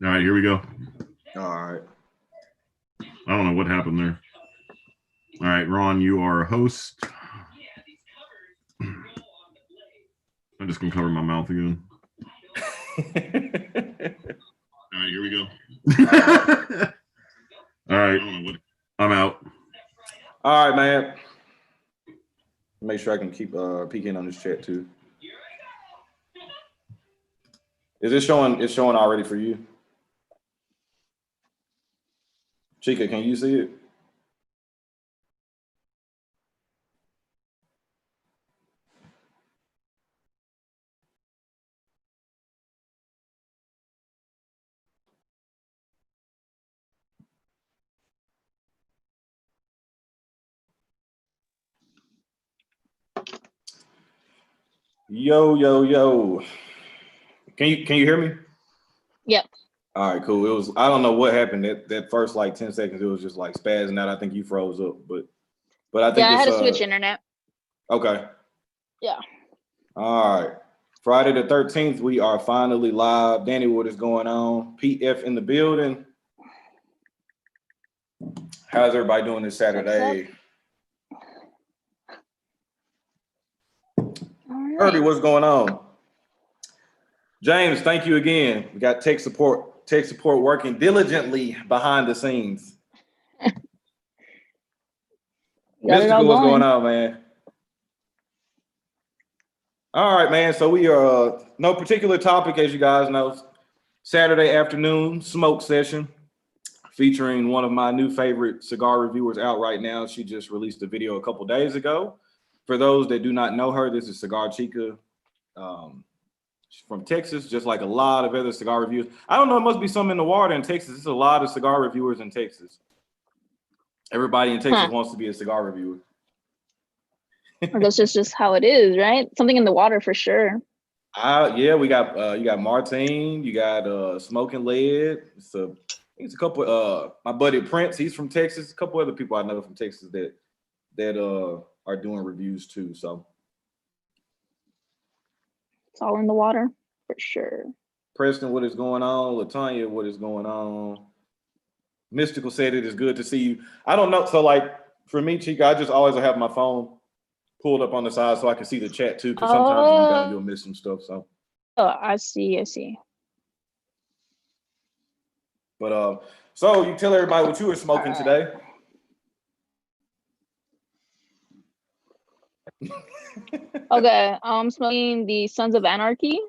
All right, here we go. All right. I don't know what happened there. All right, Ron, you are a host. I'm just gonna cover my mouth again. All right, here we go. All right, I'm out. All right, man. Make sure I can keep peeking on this chat too. Is it showing? It's showing already for you. Chica, can you see it? Yo, yo, yo. Can you hear me? Yep. All right, cool. It was, I don't know what happened that first like 10 seconds. It was just like spazzing out. I think you froze up, but I think I it's had to switch internet. Okay. Yeah. All right. Friday the 13th, we are finally live. Danny, what is going on? PF in the building. How's everybody doing this Saturday? Right. Herbie, what's going on? James, thank you again. We got tech support working diligently behind the scenes. Mystical, what's going on, man? All right, man. So we are no particular topic, as you guys know. Saturday afternoon smoke session featuring one of my new favorite cigar reviewers out right now. She just released a video a couple days ago. For those that do not know her, this is Cigar Chica. She's from Texas, just like a lot of other cigar reviewers. I don't know, it must be something in the water in Texas. There's a lot of cigar reviewers in Texas. Everybody in Texas wants to be a cigar reviewer. That's just how it is, right? Something in the water for sure. Yeah, we got you got Martine, you got Smoking Lead. It's a couple. My buddy Prince, he's from Texas. A couple other people I know from Texas that are doing reviews too. So it's all in the water for sure. Preston, what is going on? Latanya, what is going on? Mystical said it is good to see you. I don't know. So like for me, Chica, I just always have my phone pulled up on the side so I can see the chat too, because sometimes you'll miss some stuff. So I see. But so you tell everybody what you were smoking today. Okay, I'm smoking the Sons of Anarchy.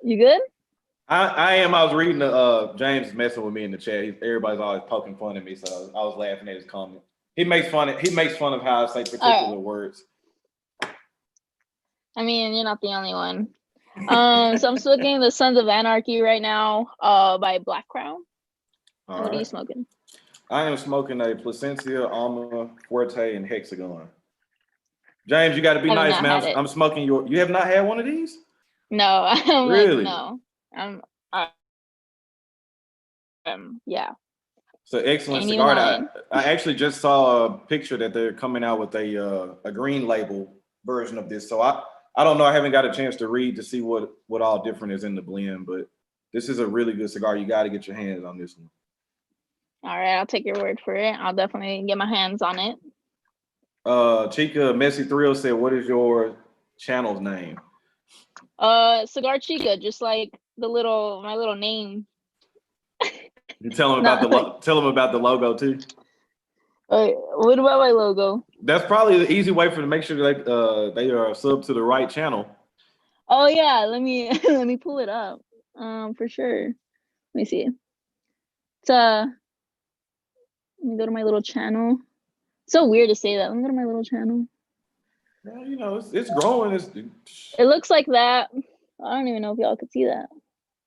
You good? I am. I was reading James messing with me in the chat. Everybody's always poking fun at me, so I was laughing at his comment. He makes fun of how I say particular words. I mean, you're not the only one. So I'm smoking the Sons of Anarchy right now, by Black Crown. What are you smoking? I am smoking a Placencia, Alma, Fuerte, and Hexagon. James, you got to be nice, man. I'm smoking your. You have not had one of these? No, I'm really? Like, no. Yeah. So excellent cigar. I actually just saw a picture that they're coming out with a green label version of this. So I don't know. I haven't got a chance to read to see what all different is in the blend, but this is a really good cigar. You got to get your hands on this one. All right, I'll take your word for it. I'll definitely get my hands on it. Chica Messy Thrill said, "What is your channel's name?" Cigar Chica, just like my little name. You tell them about the logo too. What about my logo? That's probably the easy way for to make sure that they are sub to the right channel. Oh yeah, let me pull it up. For sure. Let me see. It's let me go to my little channel. It's so weird to say that. Let me go to my little channel. Well, you know, it's growing. It looks like that. I don't even know if y'all could see that.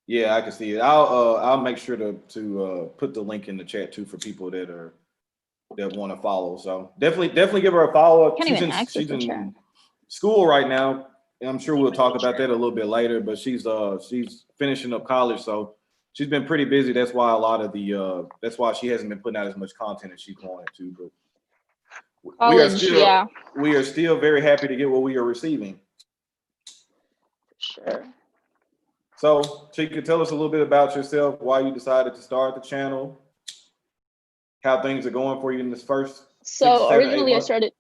Yeah, I can see it. I'll make sure to put the link in the chat too for people that want to follow. So definitely give her a follow up. She's in school right now. I'm sure we'll talk about that a little bit later. But she's finishing up college, so she's been pretty busy. That's why that's why she hasn't been putting out as much content as she wanted to. But we are still very happy to get what we are receiving. Sure. So, Chica, tell us a little bit about yourself, why you decided to start the channel, how things are going for you in this first 6, So 7, 8 originally I months. started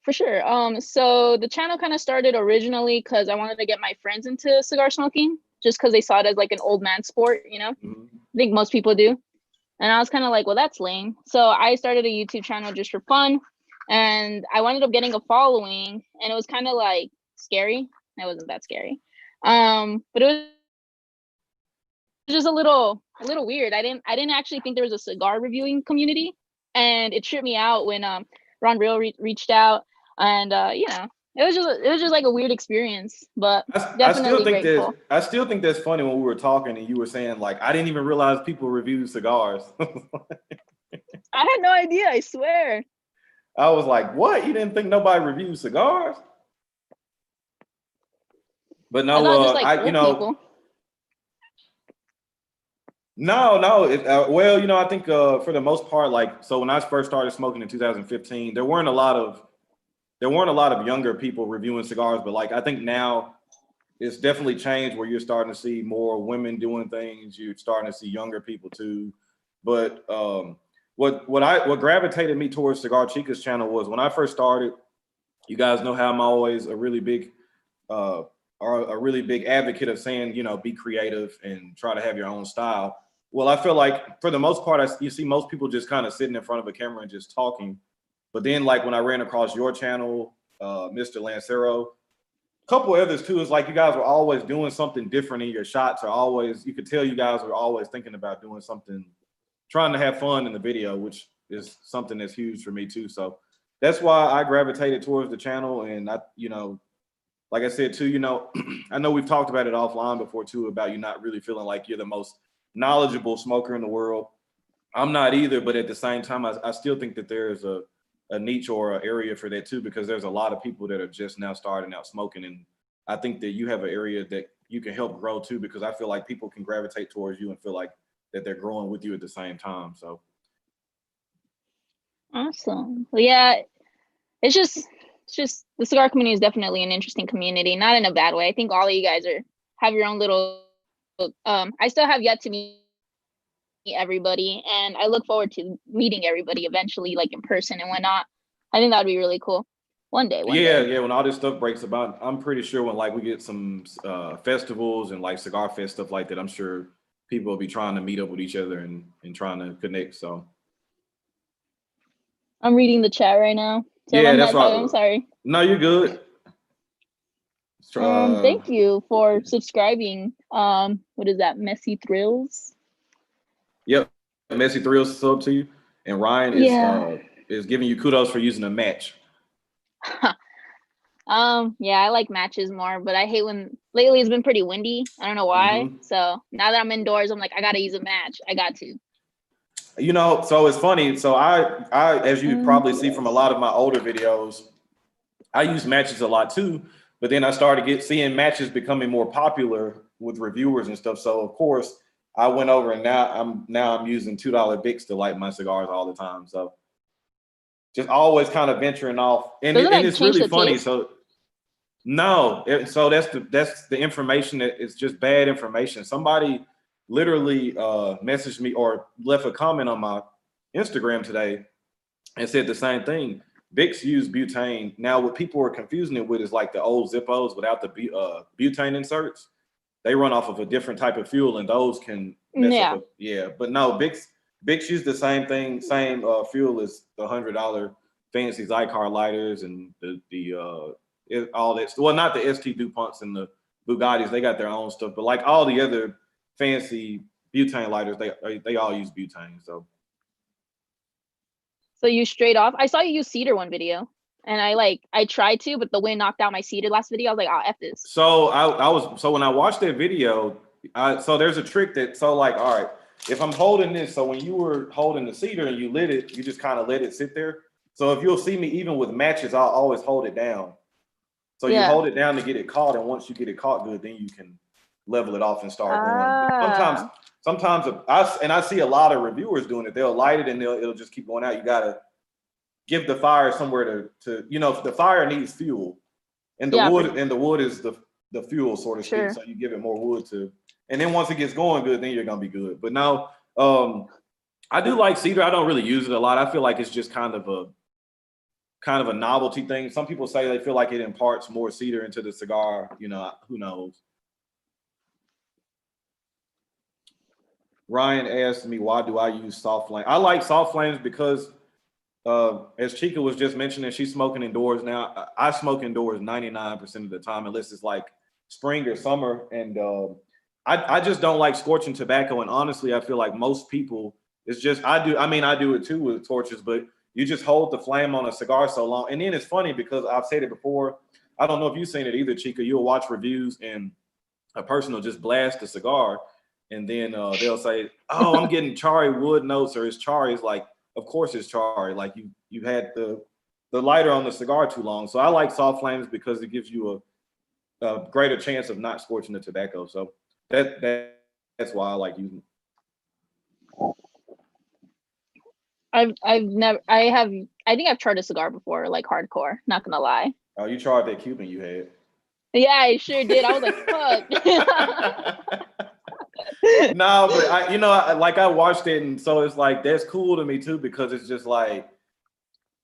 for sure. So the channel kind of started originally because I wanted to get my friends into cigar smoking, just because they saw it as like an old man sport, you know. Mhm. I think most people do. And I was kind of like, well, that's lame. So I started a YouTube channel just for fun. And I wound up getting a following, and it was kind of like scary. It wasn't that scary. But it was just a little weird. I didn't actually think there was a cigar reviewing community. And it tripped me out when Ron Real reached out, and you know, it was just like a weird experience, but definitely grateful. I still think that's funny when we were talking and you were saying like I didn't even realize people review cigars. I had no idea, I swear. I was like, what? You didn't think nobody reviews cigars? But I no, thought just like I old people. No. Well, you know, I think for the most part, like, so when I first started smoking in 2015, there weren't a lot of younger people reviewing cigars, but like I think now it's definitely changed where you're starting to see more women doing things. You're starting to see younger people too. But what gravitated me towards Cigar Chica's channel was when I first started. You guys know how I'm always a really big advocate of saying, you know, be creative and try to have your own style. Well, I feel like for the most part, you see most people just kind of sitting in front of a camera and just talking. But then, like when I ran across your channel, Mr. Lancero, a couple others too, is like you guys were always doing something different in your shots. Or always, you could tell you guys were always thinking about doing something, trying to have fun in the video, which is something that's huge for me too. So that's why I gravitated towards the channel. And I, you know, like I said too, you know, I know we've talked about it offline before too, about you not really feeling like you're the most knowledgeable smoker in the world. I'm not either, but at the same time, I still think that there is a niche or an area for that too, because there's a lot of people that are just now starting out smoking. And I think that you have an area that you can help grow too, because I feel like people can gravitate towards you and feel like that they're growing with you at the same time. So. Awesome. Well, yeah, it's just the cigar community is definitely an interesting community, not in a bad way. I think all of you guys have your own little I still have yet to meet everybody, and I look forward to meeting everybody eventually, like in person and whatnot. I think that would be really cool. One day. Yeah. When all this stuff breaks about, I'm pretty sure when like we get some festivals and like cigar fest stuff like that, I'm sure people will be trying to meet up with each other and trying to connect. So I'm reading the chat right now. So yeah, I'm that's not right. I'm sorry. No, you're good. Thank you for subscribing. What is that? Messy Thrills? Yep. Messy Thrills sub to you. And Ryan is giving you kudos for using a match. Yeah, I like matches more, but I hate when lately it's been pretty windy. I don't know why. So now that I'm indoors, I'm like, I gotta use a match. I got to. You know, so it's funny. So I as you probably see from a lot of my older videos, I use matches a lot too. But then I started seeing matches becoming more popular with reviewers and stuff. So of course I went over and now I'm using $2 Bics to light my cigars all the time. So just always kind of venturing off, and it's really funny. Taste? So no, so that's the information that is just bad information. Somebody literally messaged me or left a comment on my Instagram today and said the same thing. Bics use butane. Now, what people are confusing it with is like the old Zippos without the butane inserts. They run off of a different type of fuel, and those can mess up. But no, Bics use the same thing, same fuel as the $100 fancy Zycar lighters and all that. Well, not the ST DuPonts and the Bugattis. They got their own stuff, but like all the other fancy butane lighters, they all use butane. So you straight off. I saw you use cedar one video, and I tried to, but the wind knocked out my cedar last video. I was like, oh, F this. So when I watched that video, so there's a trick all right, if I'm holding this, so when you were holding the cedar and you lit it, you just kind of let it sit there. So if you'll see me, even with matches, I'll always hold it down. So you hold it down to get it caught, and once you get it caught good, then you can level it off and start going. But sometimes I see a lot of reviewers doing it. They'll light it and it'll just keep going out. You gotta give the fire somewhere to the fire needs fuel, and the wood is the fuel, so to speak. Sure. So you give it more wood to, and then once it gets going good, then you're gonna be good. But no, I do like cedar. I don't really use it a lot. I feel like it's just kind of a novelty thing. Some people say they feel like it imparts more cedar into the cigar. You know, who knows? Ryan asked me, why do I use soft flame? I like soft flames because, as Chica was just mentioning, she's smoking indoors now. I smoke indoors 99% of the time, unless it's like spring or summer. And I just don't like scorching tobacco. And honestly, I feel like most people, it's just, I do it too with torches, but you just hold the flame on a cigar so long. And then it's funny because I've said it before. I don't know if you've seen it either, Chica. You'll watch reviews and a person will just blast the cigar. And then they'll say, "Oh, I'm getting charry wood notes," or "It's charry." It's like, of course it's charry. Like you had the lighter on the cigar too long. So I like soft flames because it gives you a greater chance of not scorching the tobacco. So that's why I like using it. I think I've tried a cigar before, like hardcore, not gonna lie. Oh, you tried that Cuban you had. Yeah, I sure did. I was like, fuck. No, but I watched it, and so it's like that's cool to me too, because it's just like,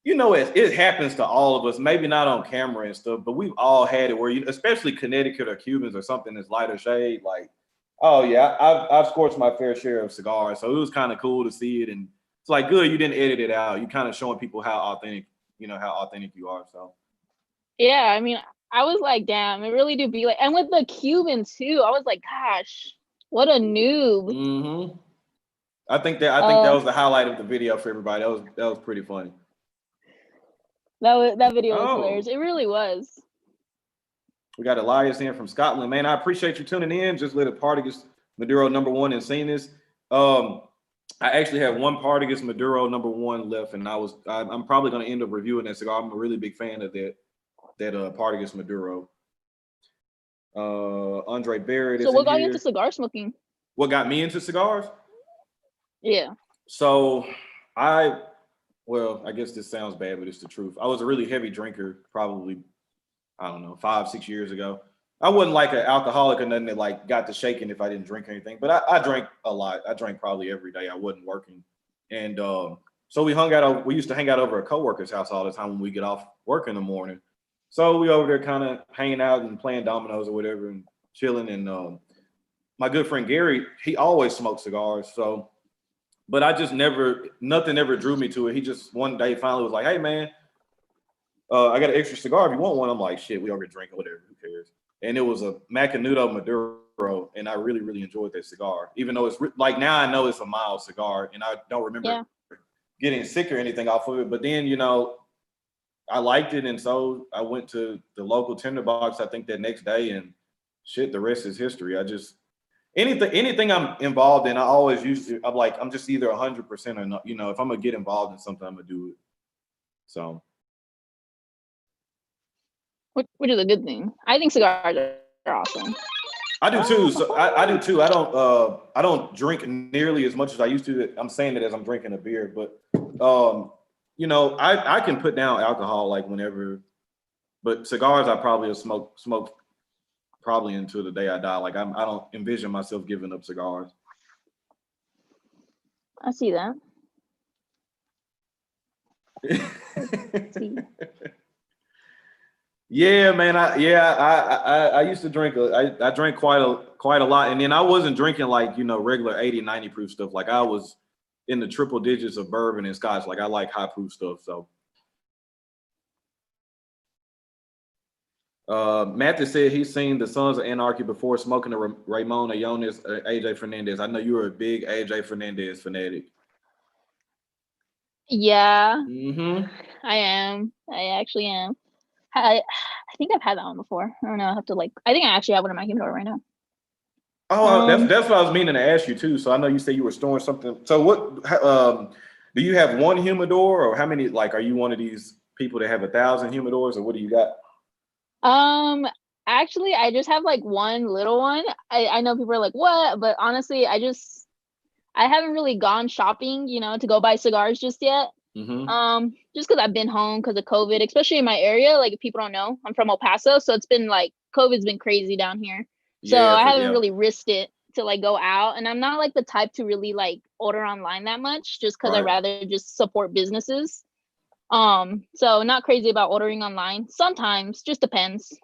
it happens to all of us, maybe not on camera and stuff, but we've all had it where especially Connecticut or Cubans or something that's lighter shade, like, oh yeah, I've scorched my fair share of cigars. So it was kind of cool to see it, and it's like, good, you didn't edit it out. You kind of showing people how authentic you are. So yeah, I mean, I was like, damn, it really do be like, and with the Cuban too, I was like, gosh, what a noob. mm-hmm. I think that was the highlight of the video for everybody. That was pretty funny. That video was hilarious. It really was. We got Elias in from Scotland. Man, I appreciate you tuning in. Just lit a Partagas Maduro #1 and seen this. I actually have one Partagas Maduro #1 left, and I'm probably going to end up reviewing that cigar. I'm a really big fan of that Partagas Maduro. Andre Barrett. So what got you into cigar smoking? What got me into cigars? Yeah. So I guess this sounds bad, but it's the truth. I was a really heavy drinker, probably, I don't know, 5-6 years ago. I wasn't like an alcoholic or nothing that like got to shaking if I didn't drink anything, but I drank a lot. I drank probably every day. I wasn't working. And so we used to hang out over a coworker's house all the time when we get off work in the morning. So we over there kind of hanging out and playing dominoes or whatever and chilling. And my good friend Gary, he always smoked cigars. So, but I just nothing ever drew me to it. He just one day finally was like, "Hey man, I got an extra cigar if you want one." I'm like, "Shit, we already drink or whatever, who cares?" And it was a Macanudo Maduro, and I really, really enjoyed that cigar. Even though it's like now I know it's a mild cigar, and I don't remember getting sick or anything off of it. But then I liked it, and so I went to the local tinderbox, I think that next day, and shit, the rest is history. I just anything I'm involved in, I always I'm just either 100% or not. If I'm gonna get involved in something, I'm gonna do it. So, which is a good thing. I think cigars are awesome. I do too. So I do too. I don't drink nearly as much as I used to. I'm saying it as I'm drinking a beer, but I can put down alcohol like whenever, but cigars I probably will smoke probably until the day I die. Like I don't envision myself giving up cigars. I see that. Yeah, man. I used to drink. I drank quite a lot, and then I wasn't drinking like regular 80, 90 proof stuff. Like I was in the triple digits of bourbon and scotch. Like I like high proof stuff. So, Mathis said he's seen the Sons of Anarchy before smoking a Ramon Ayonis, AJ Fernandez. I know you were a big AJ Fernandez fanatic. Yeah, I am. I actually am. I think I've had that one before. I don't know. I have to I think I actually have one in my humidor right now. Oh, that's what I was meaning to ask you too. So I know you said you were storing something. So what? Do you have one humidor, or how many? Like, are you one of these people that have 1,000 humidors, or what do you got? Actually, I just have like one little one. I know people are like, what? But honestly, I haven't really gone shopping, to go buy cigars just yet. Just because I've been home because of COVID, especially in my area. Like, if people don't know, I'm from El Paso, so it's been like COVID's been crazy down here. So Yeah, I haven't yeah. really risked it to like go out, and I'm not like the type to really like order online that much, just because I Right. rather just support businesses. So not crazy about ordering online. Sometimes, just depends.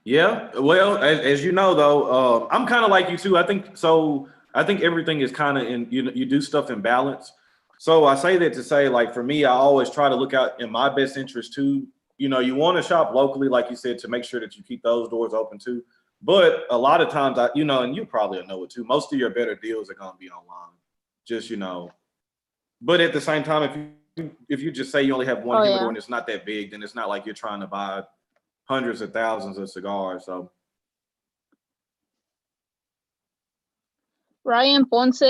Yeah, well, as you know, though, I'm kind of like you too. I think so. I think everything is kind of in you do stuff in balance. So I say that to say, like for me, I always try to look out in my best interest too. You know, you want to shop locally, like you said, to make sure that you keep those doors open too. But a lot of times, and you probably know it too. Most of your better deals are going to be online. Just but at the same time, if you just say you only have one humidor Yeah. and it's not that big, then it's not like you're trying to buy hundreds of thousands of cigars. So Ryan Ponce,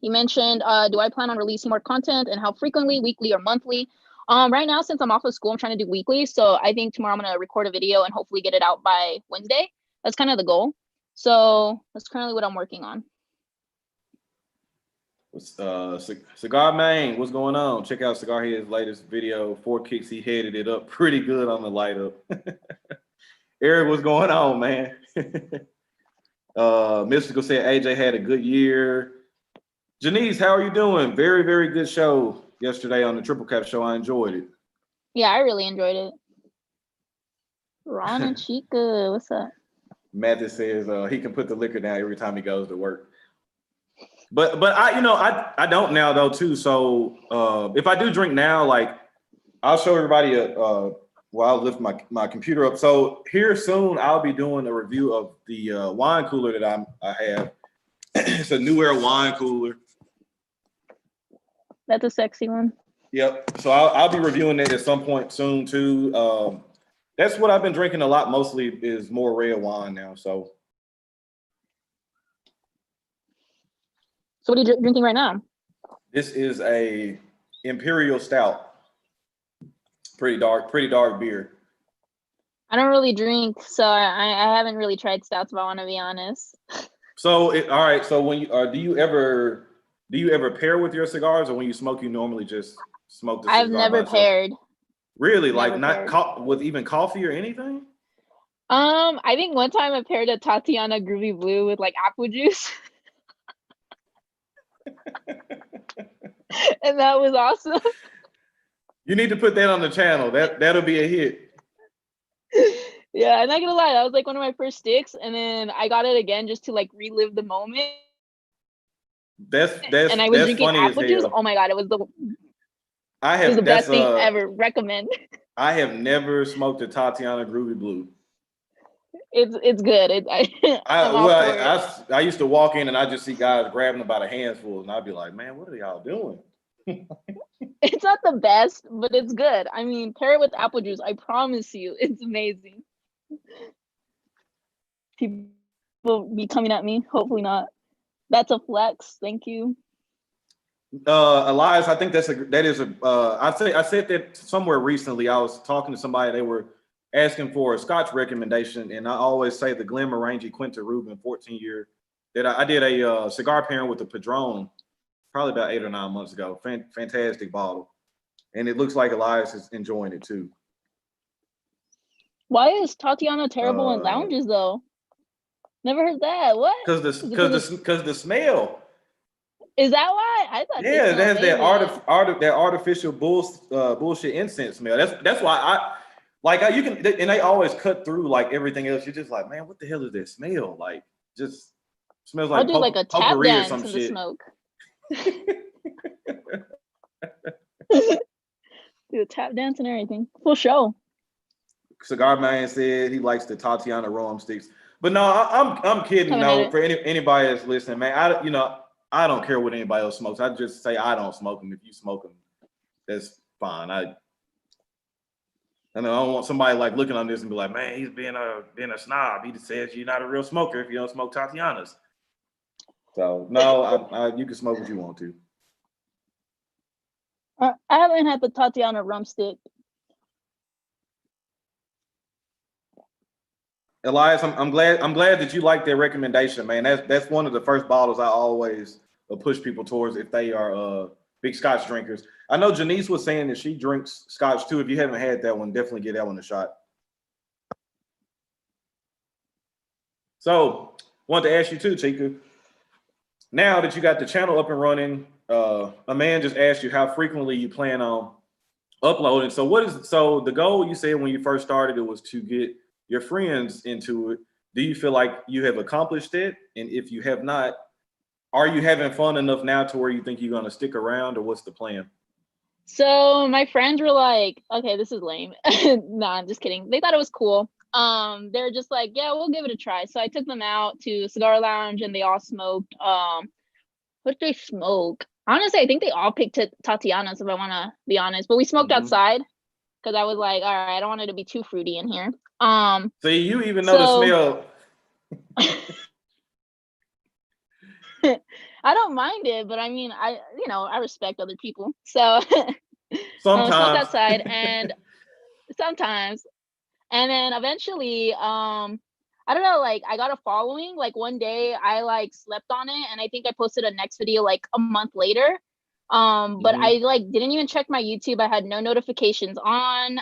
he mentioned, do I plan on releasing more content and how frequently, weekly or monthly? Right now, since I'm off of school, I'm trying to do weekly. So I think tomorrow I'm gonna record a video and hopefully get it out by Wednesday. That's kind of the goal. So that's currently what I'm working on. Cigar Man, what's going on? Check out Cigar Head's latest video. 4 kicks, he headed it up pretty good on the light up. Eric, what's going on, man? Mystical said AJ had a good year. Janice, how are you doing? Very, very good show yesterday on the Triple Cap show. I enjoyed it. Yeah, I really enjoyed it. Ron and Chica, what's up? Mathis says he can put the liquor down every time he goes to work. But I don't now though too. So if I do drink now, like I'll show everybody while I lift my computer up. So here soon I'll be doing a review of the wine cooler that I have. It's a New Era wine cooler. That's a sexy one. Yep. So I'll be reviewing it at some point soon too. That's what I've been drinking a lot. Mostly is more red wine now. So what are you drinking right now? this is a Imperial Stout. Pretty dark beer. I don't really drink, so I haven't really tried stouts, if I want to be honest. So all right. So when you do you ever pair with your cigars, or when you smoke, you normally just smoke the cigar? I've never paired. Really, Never like not with even coffee or anything? I think one time I paired a Tatiana Groovy Blue with like apple juice. And that was awesome. You need to put that on the channel. That'll be a hit. Yeah, I'm not gonna lie, that was like one of my first sticks, and then I got it again just to like relive the moment. And I was drinking funny apple as juice. hell. Oh my god, it was the the best thing ever. Recommend. I have never smoked a Tatiana Groovy Blue. It's good. I used to walk in and I just see guys grabbing about a handful, and I'd be like, man, what are y'all doing? It's not the best, but it's good. I mean, pair it with apple juice. I promise you, it's amazing. People will be coming at me. Hopefully not. That's a flex. Thank you. Elias, I think I said that somewhere recently. I was talking to somebody, they were asking for a Scotch recommendation, and I always say the Glenmorangie Quinta Rubin 14-year that I did a cigar pairing with the Padron probably about 8 or 9 months ago. Fantastic bottle, and it looks like Elias is enjoying it too. Why is Tatiana terrible in lounges though? Never heard that. What? Because the smell. Is that why? I thought. Yeah, it has that artificial bullshit incense smell. That's why you can, and they always cut through like everything else. You're just like, man, what the hell is that smell? Like, just smells like I'll do like a tap dance or some in shit. the smoke. Do a tap dance and everything. Full show. Cigar Man said he likes the Tatiana Rum sticks, but no, I'm kidding. No, for anybody that's listening, man, I don't care what anybody else smokes. I just say I don't smoke them. If you smoke them, that's fine. I don't want somebody like looking on this and be like, man, he's being a snob. He just says you're not a real smoker if you don't smoke Tatianas. So no, you can smoke what you want to. I haven't had the Tatiana rum stick. Elias, I'm glad that you like that recommendation, man. That's one of the first bottles I always push people towards if they are big Scotch drinkers. I know Janice was saying that she drinks Scotch too. If you haven't had that one, definitely give that one a shot. So, wanted to ask you too, Chica. Now that you got the channel up and running, a man just asked you how frequently you plan on uploading. So, so the goal you said when you first started it was to get your friends into it. Do you feel like you have accomplished it? And if you have not, are you having fun enough now to where you think you're going to stick around, or what's the plan? So my friends were like, okay, this is lame. Nah, I'm just kidding. They thought it was cool. They're just like, yeah, we'll give it a try. So I took them out to Cigar Lounge and they all smoked. What did they smoke? Honestly, I think they all picked Tatiana's, if I want to be honest. But we smoked outside because I was like, all right, I don't want it to be too fruity in here. See, you even know the smell. I don't mind it, but I mean, I respect other people. So sometimes smoke outside and sometimes. And then eventually, I don't know, like I got a following. Like one day I like slept on it and I think I posted a next video like a month later. But I like didn't even check my YouTube. I had no notifications on.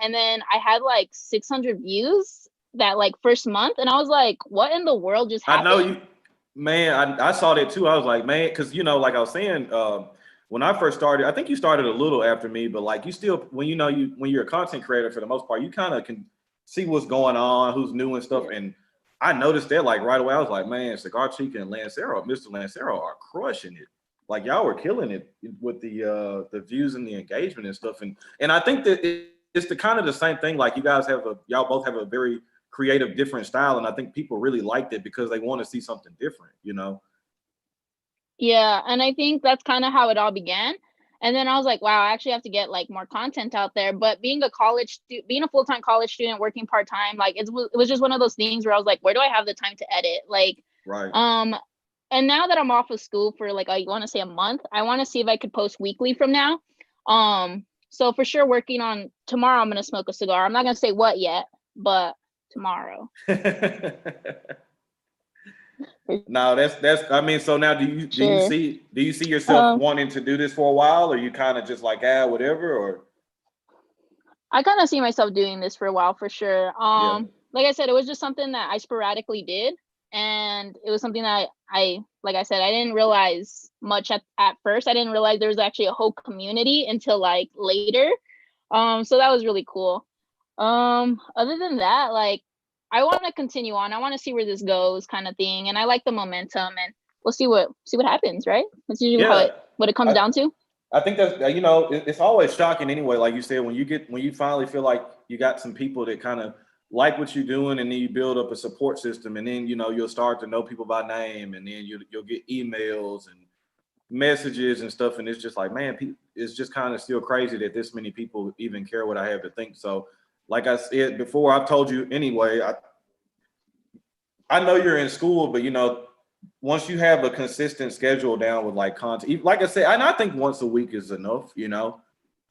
And then I had like 600 views that like first month. And I was like, what in the world just happened? I know you, man, I saw that too. I was like, man, because like I was saying, when I first started, I think you started a little after me, but like you still, when you're a content creator for the most part, you kind of can see what's going on, who's new and stuff. And I noticed that like right away. I was like, man, Cigar Chica and Lancero, Mr. Lancero are crushing it. Like y'all were killing it with the views and the engagement and stuff. And I think that it's the kind of the same thing. Like y'all both have a very creative, different style. And I think people really liked it because they want to see something different, Yeah, and I think that's kind of how it all began. And then I was like, wow, I actually have to get like more content out there. But being a full-time college student working part-time, like it was just one of those things where I was like, where do I have the time to edit? Like, right. And now that I'm off of school for like, I want to say a month, I want to see if I could post weekly from now. So for sure working on tomorrow, I'm going to smoke a cigar. I'm not going to say what yet, but tomorrow. No, that's I mean, so now do you see yourself wanting to do this for a while, or you kind of just like whatever, or? I kind of see myself doing this for a while for sure. Like I said, it was just something that I sporadically did, and it was something that like I said, I didn't realize much at first. I didn't realize there was actually a whole community until like later. So that was really cool. Other than that, like I want to continue on. I want to see where this goes, kind of thing. And I like the momentum, and we'll see what happens, right? That's usually what it comes down to. I think that's it's always shocking anyway. Like you said, when you finally feel like you got some people that kind of like what you're doing, and then you build up a support system, and then you'll start to know people by name, and then you'll get emails and messages and stuff, and it's just like, man, it's just kind of still crazy that this many people even care what I have to think. So, like I said before, I've told you anyway, I know you're in school, but once you have a consistent schedule down with like content, like I said, and I think once a week is enough,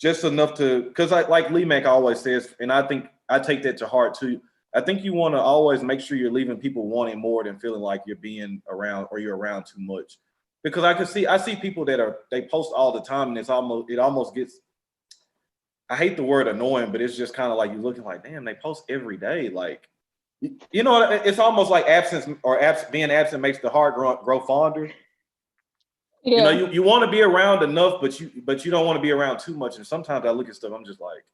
just enough to, because like Lee Mack always says, and I think I take that to heart too. I think you want to always make sure you're leaving people wanting more than feeling like you're being around or you're around too much. Because I see people they post all the time, and it almost gets, I hate the word annoying, but it's just kind of like you're looking like, damn, they post every day. Like, it's almost like being absent makes the heart grow fonder. Yeah. You want to be around enough, but you don't want to be around too much. And sometimes I look at stuff, I'm just like,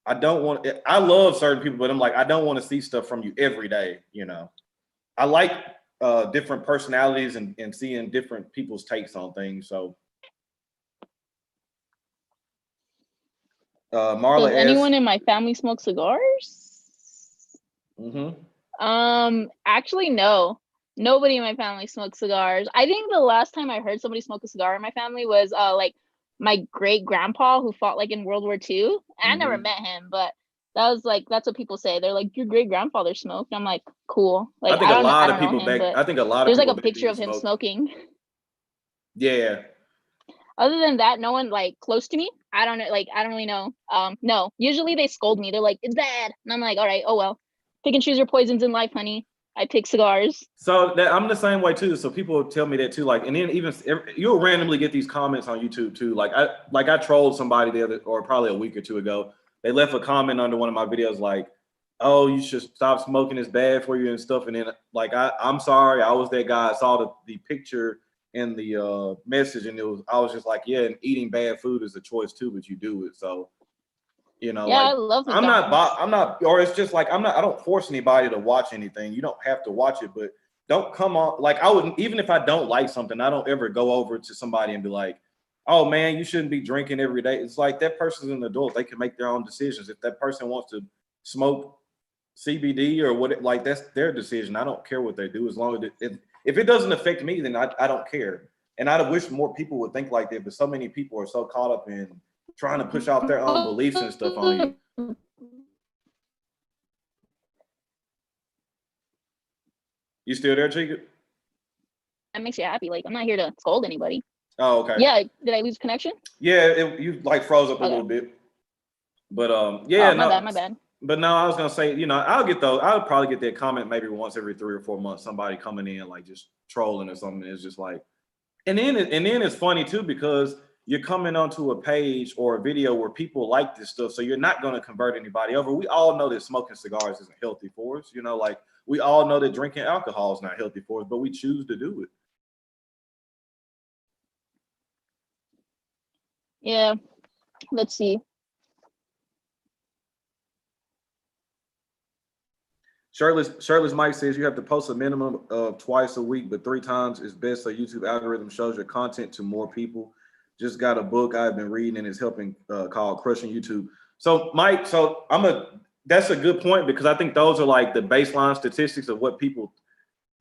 I love certain people, but I'm like, I don't want to see stuff from you every day. I like different personalities and seeing different people's takes on things. So Marla, does anyone in my family smoke cigars? Actually, no. Nobody in my family smokes cigars. I think the last time I heard somebody smoke a cigar in my family was like my great grandpa who fought like in World War II. And I never met him, but that's what people say. They're like, your great grandfather smoked. I'm like, cool. Like, I think a lot of people there's like a picture of him smoking. Yeah. Other than that, no one like close to me. I don't know. Like, I don't really know. No. Usually they scold me. They're like, it's bad, and I'm like, all right, oh well. Pick and choose your poisons in life, honey. I pick cigars. So I'm the same way too. So people tell me that too. Like, and then even you'll randomly get these comments on YouTube too. Like I trolled somebody probably a week or two ago. They left a comment under one of my videos like, oh, you should stop smoking, it's bad for you and stuff. And then like I'm sorry, I was that guy. I saw the picture and the message, and I was just like, yeah, and eating bad food is a choice too, but you do it. So you know, Yeah, like I love I'm McDonald's. not, or it's just like I don't force anybody to watch anything. You don't have to watch it, but don't come on. Like I wouldn't, even if I don't like something, I don't ever go over to somebody and be like, oh man, you shouldn't be drinking every day. It's like that person's an adult. They can make their own decisions. If that person wants to smoke CBD or what, like that's their decision. I don't care what they do as long as if it doesn't affect me, then I don't care. And I wish more people would think like that, but so many people are so caught up in trying to push off their own beliefs and stuff on you. You still there, Chica? That makes you happy. Like I'm not here to scold anybody. Oh, okay. Yeah, did I lose connection? Yeah, you like froze up a little bit. But yeah, oh, my bad. But no, I was gonna say, you know, I'll probably get that comment maybe once every 3 or 4 months, somebody coming in like just trolling or something. It's just like, and then it's funny too, because you're coming onto a page or a video where people like this stuff, so you're not going to convert anybody over. We all know that smoking cigars isn't healthy for us. You know, like we all know that drinking alcohol is not healthy for us, but we choose to do it. Yeah, let's see. Shirtless Mike says you have to post a minimum of twice a week, but 3 times is best so YouTube algorithm shows your content to more people. Just got a book I've been reading and it's helping called Crushing YouTube. So Mike, that's a good point, because I think those are like the baseline statistics of what people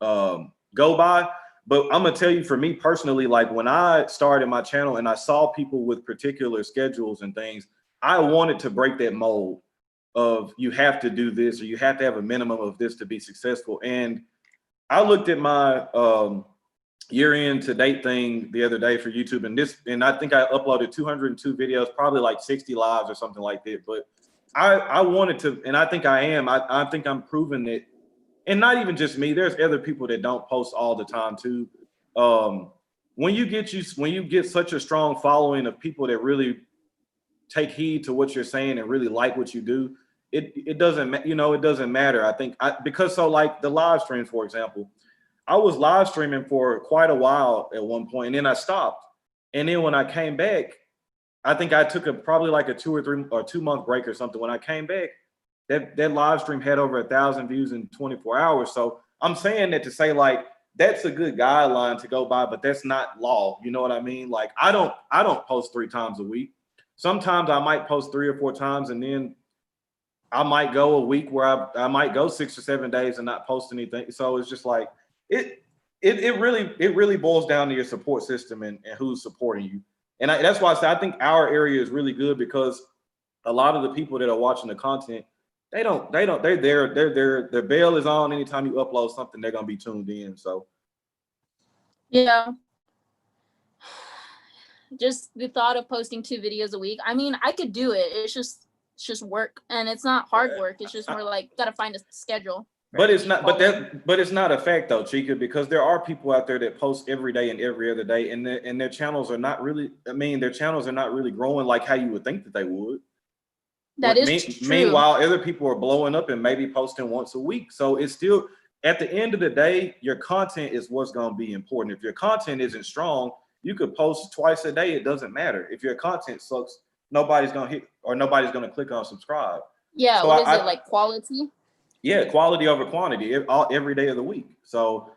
go by. But I'm gonna tell you, for me personally, like when I started my channel and I saw people with particular schedules and things, I wanted to break that mold of you have to do this or you have to have a minimum of this to be successful. And I looked at my year-end to date thing the other day for YouTube, and I think I uploaded 202 videos, probably like 60 lives or something like that. But I wanted to, and I think I am. I think I'm proving that, and not even just me. There's other people that don't post all the time too. When you get such a strong following of people that really take heed to what you're saying and really like what you do, it doesn't matter. I think because so like the live stream, for example, I was live streaming for quite a while at one point, and then I stopped. And then when I came back, I think I took probably like a 2 or 3 or 2 month break or something. When I came back, that live stream had over 1,000 views in 24 hours. So I'm saying that to say like that's a good guideline to go by, but that's not law. You know what I mean? Like I don't post 3 times a week. Sometimes I might post 3 or 4 times, and then I might go a week where I might go 6 or 7 days and not post anything. So it's just like it really boils down to your support system and who's supporting you. And that's why I say I think our area is really good, because a lot of the people that are watching the content, they're there. Their bell is on anytime you upload something, they're gonna be tuned in. So yeah. Just the thought of posting 2 videos a week. I mean, I could do it. It's just work, and it's not hard work. It's just more like gotta find a schedule. But it's not. But it's not a fact though, Chica, because there are people out there that post every day and every other day, and their channels are not really. I mean, their channels are not really growing like how you would think that they would. That is true. Meanwhile, other people are blowing up and maybe posting once a week. So it's still, at the end of the day, your content is what's going to be important. If your content isn't strong, you could post twice a day. It doesn't matter. If your content sucks, nobody's going to hit or nobody's going to click on subscribe. Yeah. So what is it, like quality? Yeah, quality over quantity every day of the week. So,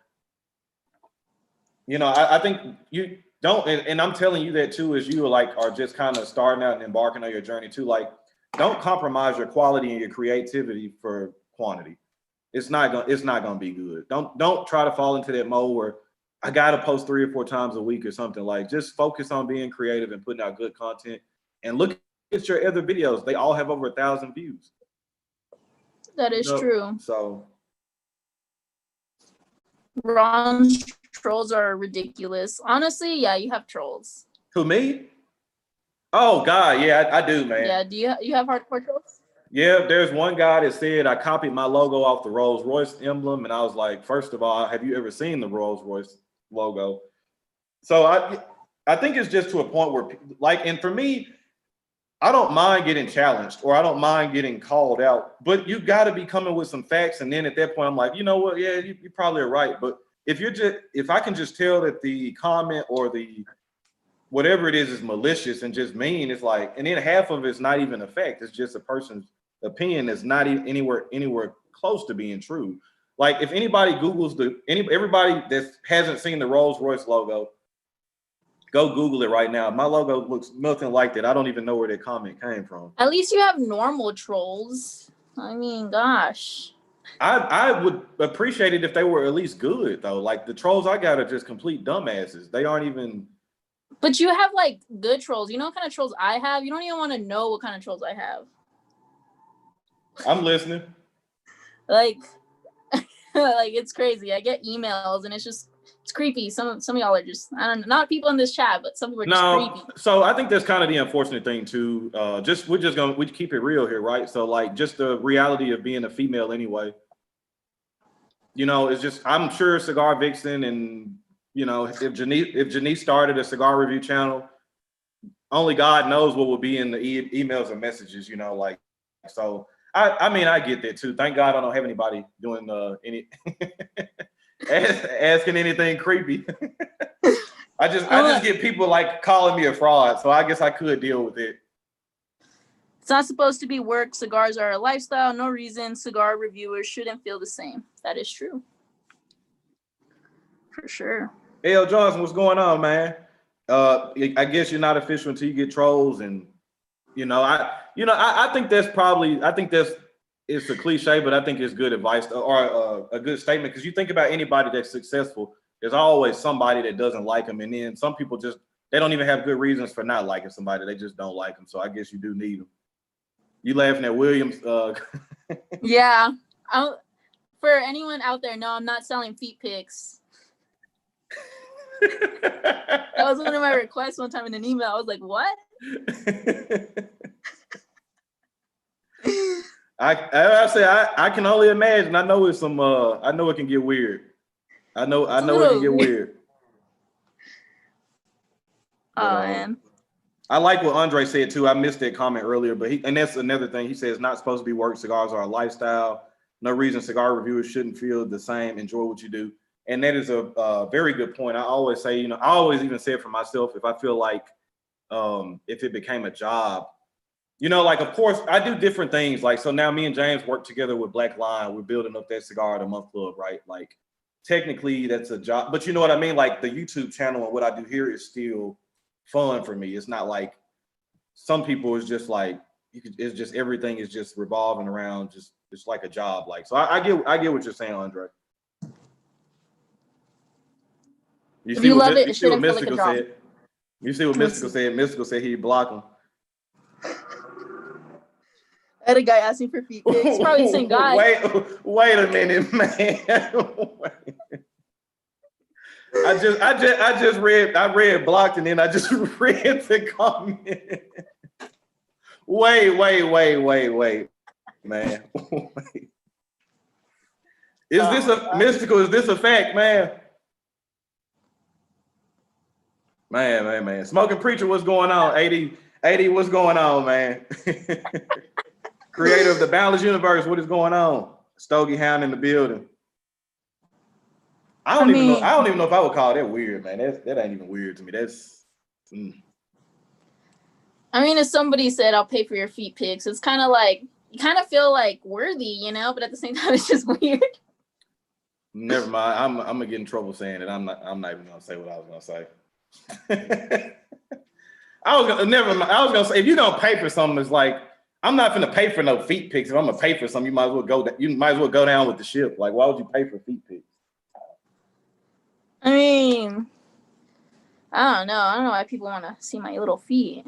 you know, I think you don't, and I'm telling you that too, as you are just kind of starting out and embarking on your journey too. Like, don't compromise your quality and your creativity for quantity. It's not gonna be good. Don't try to fall into that mode where I gotta post 3 or 4 times a week or something. Like, just focus on being creative and putting out good content. And look at your other videos; they all have over 1,000 views. That is true. So, Ron's trolls are ridiculous. Honestly, yeah, you have trolls. Who, me? Oh God, yeah, I do, man. Yeah, do you have hardcore trolls? Yeah, there's one guy that said I copied my logo off the Rolls Royce emblem, and I was like, first of all, have you ever seen the Rolls Royce logo? So I think it's just to a point where, like, and for me, I don't mind getting challenged or I don't mind getting called out, but you got to be coming with some facts. And then at that point, I'm like, you know what? Yeah, you probably are right. But if I can just tell that the comment or the whatever it is malicious and just mean, it's like, and then half of it's not even a fact. It's just a person's opinion that's not even anywhere close to being true. Like if anybody Googles everybody that hasn't seen the Rolls Royce logo, go Google it right now. My logo looks nothing like that. I don't even know where that comment came from. At least you have normal trolls. I mean, gosh. I would appreciate it if they were at least good though. Like the trolls I got are just complete dumbasses. They aren't even. But you have like good trolls. You know what kind of trolls I have? You don't even want to know what kind of trolls I have. I'm listening. Like, like it's crazy. I get emails and it's creepy. Some of y'all are just, I don't know, not people in this chat, but some people are just creepy. So I think that's kind of the unfortunate thing too. We keep it real here, right? So like just the reality of being a female anyway. You know, it's just I'm sure Cigar Vixen and you know if Janice started a cigar review channel, only God knows what will be in the emails and messages. You know, like so. I mean I get that too. Thank God I don't have anybody doing any. Asking anything creepy. I just get people like calling me a fraud, so I guess I could deal with it. It's not supposed to be work. Cigars are a lifestyle. No reason cigar reviewers shouldn't feel the same. That is true. For sure. Hey, L. Johnson, what's going on, man? I guess you're not official until you get trolls, and I think it's a cliche, but I think it's good advice or a good statement because you think about anybody that's successful, there's always somebody that doesn't like them. And then some people they don't even have good reasons for not liking somebody. They just don't like them. So I guess you do need them. You laughing at Williams? Yeah. For anyone out there, no, I'm not selling feet pics. That was one of my requests one time in an email. I was like, what? I can only imagine. I know it's I know it can get weird. I know it can get weird. Oh man. I like what Andre said too. I missed that comment earlier, but and that's another thing. He says not supposed to be work. Cigars are a lifestyle. No reason cigar reviewers shouldn't feel the same. Enjoy what you do. And that is a very good point. I always say, I always even say it for myself, if I feel like if it became a job, like, of course, I do different things. Like, so now me and James work together with Black Line. We're building up that Cigar of the Month Club, right? Like, technically, that's a job. But you know what I mean? Like, the YouTube channel and what I do here is still fun for me. It's not like some people is just like, it's just everything is just revolving around just it's like a job. Like, so I get what you're saying, Andre. You see what Mystical said? You see what Mystical said? Mystical said he'd block him. I had a guy asking for feet pics. It's probably the same guy. Wait a minute, man. I read blocked and then I just read the comment. Wait, man. Is this a Mystical? Is this a fact, man? Man. Smoking Preacher, what's going on? 80, what's going on, man? Creator of the Boundless Universe, what is going on? Stogie Hound in the building. I don't even know if I would call that weird, man. That ain't even weird to me. That's I mean, if somebody said I'll pay for your feet pics, it's kind of like you kind of feel like worthy, but at the same time it's just weird. Never mind. I'm gonna get in trouble saying it. I'm not even gonna say what I was gonna say. I was gonna say if you're gonna pay for something, it's like I'm not gonna pay for no feet pics. If I'm gonna pay for something, you might as well go down with the ship. Like, why would you pay for feet pics? I mean, I don't know why people want to see my little feet.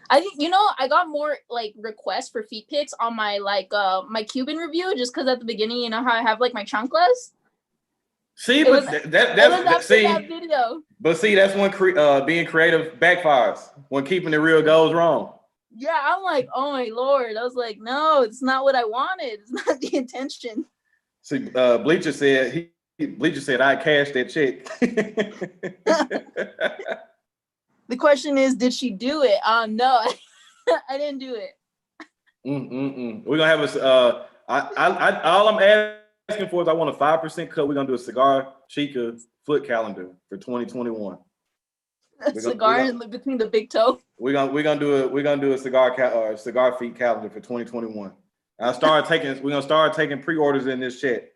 I think I got more like requests for feet pics on my my Cuban review just because at the beginning, how I have like my chanclas. See, but that video. But see, that's when being creative backfires. When keeping it real goes wrong. Yeah, I'm like, oh my Lord. I was like, no, it's not what I wanted. It's not the intention. See, Bleacher said I cashed that check. The question is, did she do it? No. I didn't do it. We're gonna have a. All I'm asking for is I want a 5% cut. We're gonna do a Cigar Chica foot calendar for 2021. A cigar in between the big toe. We're gonna do a cigar feet calendar for 2021. We're gonna start taking pre-orders in this chat.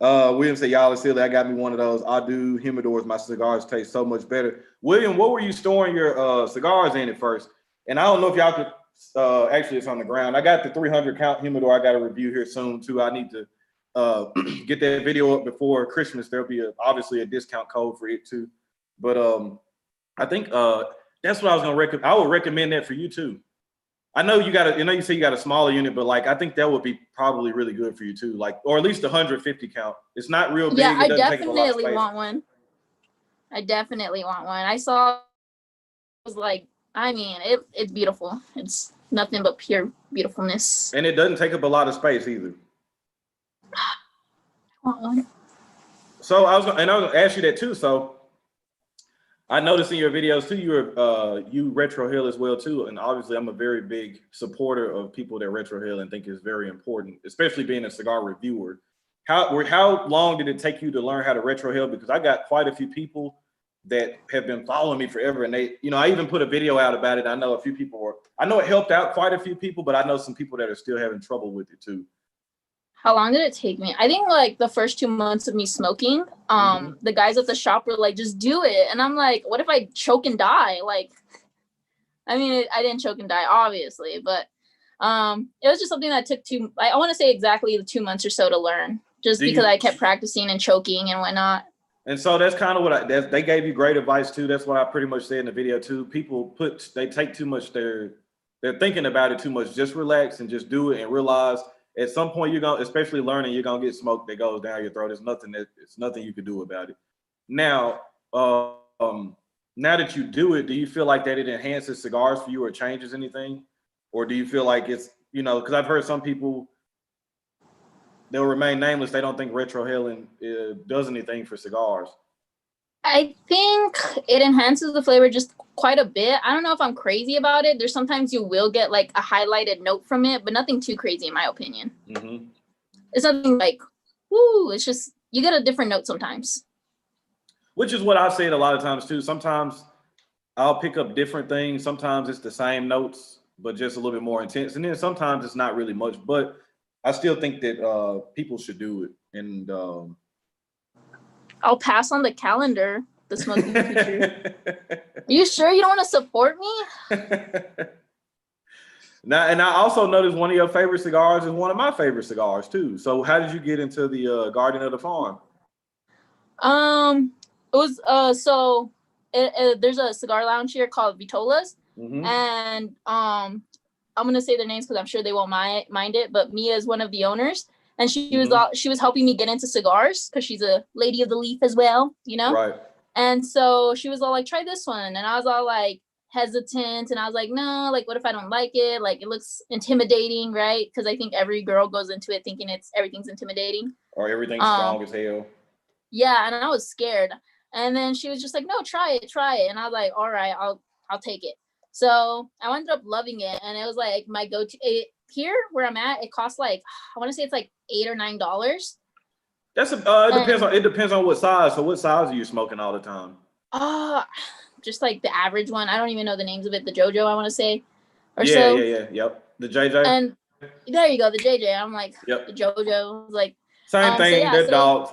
William said, y'all are silly. I got me one of those. I do humidors. My cigars taste so much better. William, what were you storing your cigars in at first? And I don't know if y'all could, actually it's on the ground. I got the 300 count humidor. I got a review here soon too. I need to get that video up before Christmas. There'll be obviously a discount code for it too. But I think that's what I was gonna recommend. I would recommend that for you too. I know you say you got a smaller unit, but like I think that would be probably really good for you too. Like, or at least 150 count. It's not real big. Yeah, I definitely want one. I definitely want one. I saw it was like, I mean, it's beautiful. It's nothing but pure beautifulness. And it doesn't take up a lot of space either. I want one. So I was gonna ask you that too. So I noticed in your videos too, you retrohale as well too, and obviously I'm a very big supporter of people that retrohale and think is very important, especially being a cigar reviewer. How long did it take you to learn how to retrohale? Because I got quite a few people that have been following me forever, and they, I even put a video out about it. I know a few people I know it helped out quite a few people, but I know some people that are still having trouble with it too. How long did it take me? I think like the first 2 months of me smoking, the guys at the shop were like, just do it. And I'm like, what if I choke and die? Like, I mean, I didn't choke and die, obviously, but it was just something that took I want to say exactly 2 months or so to learn, just because I kept practicing and choking and whatnot. And so that's kind of what they gave you great advice too. That's what I pretty much said in the video too. People they take too much, they're thinking about it too much. Just relax and just do it and realize at some point you're gonna, especially learning, you're gonna get smoke that goes down your throat. It's nothing you can do about it. Now, now that you do it, do you feel like that it enhances cigars for you or changes anything? Or do you feel like it's, because I've heard some people, they'll remain nameless. They don't think retrohaling does anything for cigars. I think it enhances the flavor just quite a bit. I don't know if I'm crazy about it. There's sometimes you will get like a highlighted note from it, but nothing too crazy in my opinion. It's nothing like, woo, it's just, you get a different note sometimes. Which is what I've said a lot of times too. Sometimes I'll pick up different things. Sometimes it's the same notes, but just a little bit more intense. And then sometimes it's not really much, but I still think that people should do it. And I'll pass on the calendar, the smoking feature. Are you sure you don't want to support me? Now, and I also noticed one of your favorite cigars is one of my favorite cigars too. So how did you get into the Guardian of the Farm? It was there's a cigar lounge here called Vitola's, and I'm gonna say their names because I'm sure they won't mind it. But Mia is one of the owners, and she was helping me get into cigars because she's a lady of the leaf as well, Right. And so she was all like, try this one, and I was all like hesitant, and I was like, no, like what if I don't like it? Like it looks intimidating, right? Because I think every girl goes into it thinking everything's intimidating or everything's strong as hell. Yeah, and I was scared. And then she was just like, no, try it. And I was like, all right, I'll take it. So I ended up loving it, and it was like my go-to. Here where I'm at, it costs like, I want to say it's like $8 or $9. That's it depends on what size. So what size are you smoking all the time? Just like the average one. I don't even know the names of it. The JoJo, I want to say, Yep. The JJ. And there you go, the JJ. I'm like, yep. The JoJo, like same thing. So that dogs.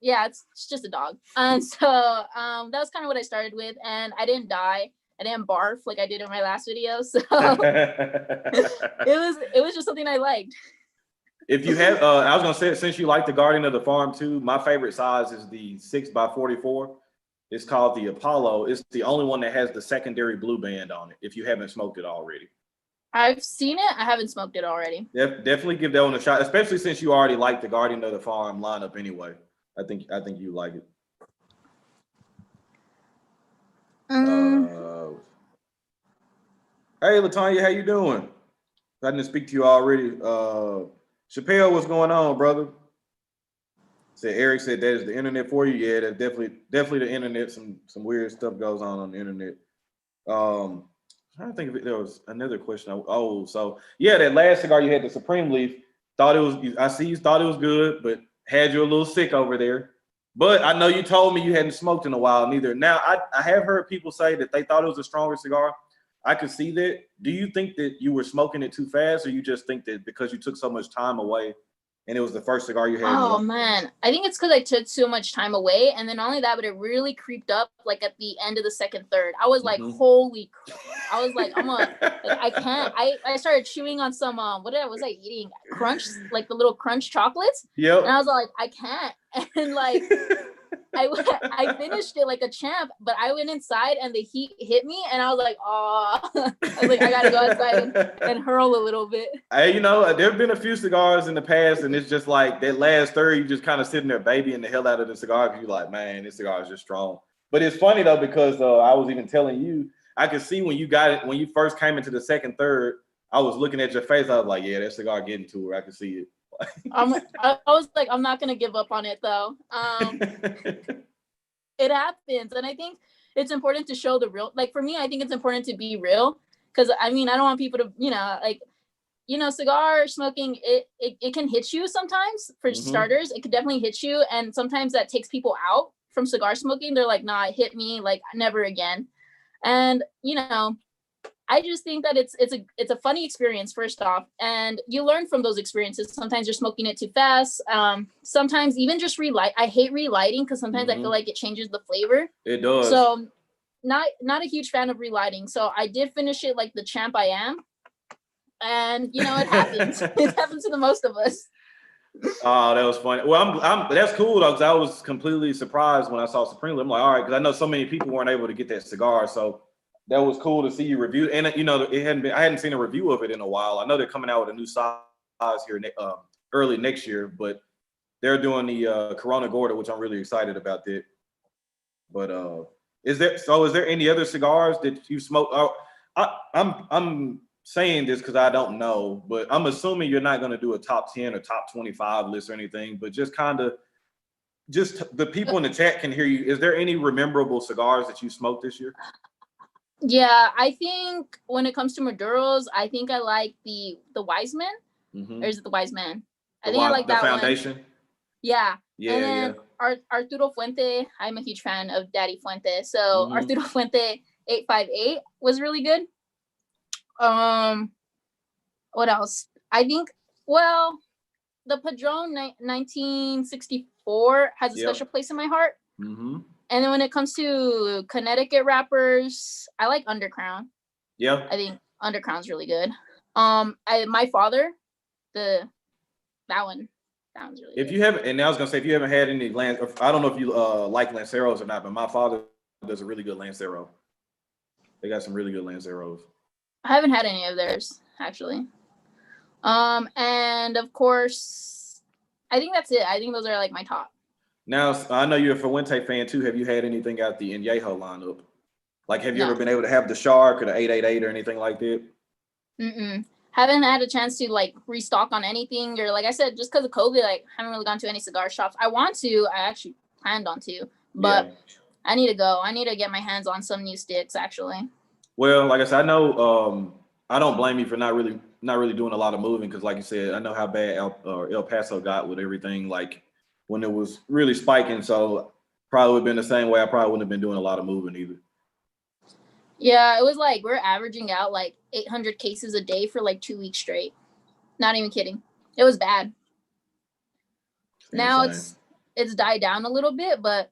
Yeah, it's just a dog. And so that was kind of what I started with, and I didn't die. I didn't barf like I did in my last video. So it was just something I liked. If you have, I was gonna say, since you like the Guardian of the Farm too, my favorite size is the 6x44. It's called the Apollo. It's the only one that has the secondary blue band on it. If you haven't smoked it already, I've seen it. I haven't smoked it already. Definitely give that one a shot, especially since you already like the Guardian of the Farm lineup anyway. I think you like it. Hey, Latanya, how you doing? I didn't speak to you already. Chappelle, what's going on, brother? Said Eric said that is the internet for you. Yeah, that's definitely the internet. Some weird stuff goes on the internet. I'm trying to think if there was another question. So yeah, that last cigar you had, the Supreme Leaf, thought it was. I see you thought it was good, but had you a little sick over there. But I know you told me you hadn't smoked in a while neither. Now I have heard people say that they thought it was a stronger cigar. I could see that. Do you think that you were smoking it too fast, or you just think that because you took so much time away and it was the first cigar you had? Oh man, I think it's because I took so much time away, and then not only that, but it really creeped up like at the end of the second third. I was like, holy crap. I was like, I can't. I started chewing on some was I eating? Crunch, like the little crunch chocolates. Yep. And I was like, I can't. And like I finished it like a champ, but I went inside and the heat hit me, and I was like, oh, I was like, I gotta go outside and hurl a little bit. Hey, there have been a few cigars in the past, and it's just like that last third, you just kind of sitting there babying the hell out of the cigar because you're like, man, this cigar is just strong. But it's funny though, because I was even telling you, I could see when you got it, when you first came into the second third, I was looking at your face. I was like, yeah, that cigar getting to her. I could see it. I was like, I'm not gonna give up on it though. It happens, and I think it's important to show the real. Like for me, I think it's important to be real, because I mean, I don't want people to, cigar smoking. It can hit you sometimes. For starters, it could definitely hit you, and sometimes that takes people out from cigar smoking. They're like, nah, it hit me, like never again. And I just think that it's a funny experience, first off, and you learn from those experiences. Sometimes you're smoking it too fast. Sometimes even just relight. I hate relighting because sometimes I feel like it changes the flavor. It does. So not a huge fan of relighting. So I did finish it like the champ I am, and it happens. It happens to the most of us. Oh, that was funny. Well, that's cool though, because I was completely surprised when I saw Supreme. I'm like, all right, because I know so many people weren't able to get that cigar, so. That was cool to see you review, and I hadn't seen a review of it in a while. I know they're coming out with a new size here early next year, but they're doing the Corona Gorda, which I'm really excited about that. But is there any other cigars that you smoke? I'm saying this because I don't know, but I'm assuming you're not going to do a top 10 or top 25 list or anything, but just the people in the chat can hear you. Is there any memorable cigars that you smoked this year? Yeah, I think when it comes to Maduros, I think I like the Wise Man. Or is it the Wise Man? I think I like that Foundation. One. Yeah. Yeah. And then Arturo Fuente, I'm a huge fan of Daddy Fuente. So Arturo Fuente 858 was really good. What else? I think, the Padron 1964 has a special place in my heart. And then when it comes to Connecticut wrappers, I like Undercrown. Yeah. I think Undercrown's really good. My Father, that one's really good. If you haven't, and I was gonna say, if you haven't had any I don't know if you like Lanceros or not, but My Father does a really good Lancero. They got some really good Lanceros. I haven't had any of theirs, actually. And of course, I think that's it. I think those are like my top. Now, I know you're a Fuente fan too. Have you had anything out the Añejo lineup? Like, have you ever been able to have the Shark or the 888 or anything like that? Haven't had a chance to like restock on anything, or like I said, just because of COVID, like haven't really gone to any cigar shops. I want to. I actually planned on to, but I need to go. I need to get my hands on some new sticks, actually. Well, like I said, I know I don't blame you for not really doing a lot of moving, because like you said, I know how bad El Paso got with everything, like when it was really spiking. So probably would have been the same way. I probably wouldn't have been doing a lot of moving either. Yeah, it was like we're averaging out like 800 cases a day for like 2 weeks straight. Not even kidding. It was bad. Now it's died down a little bit, but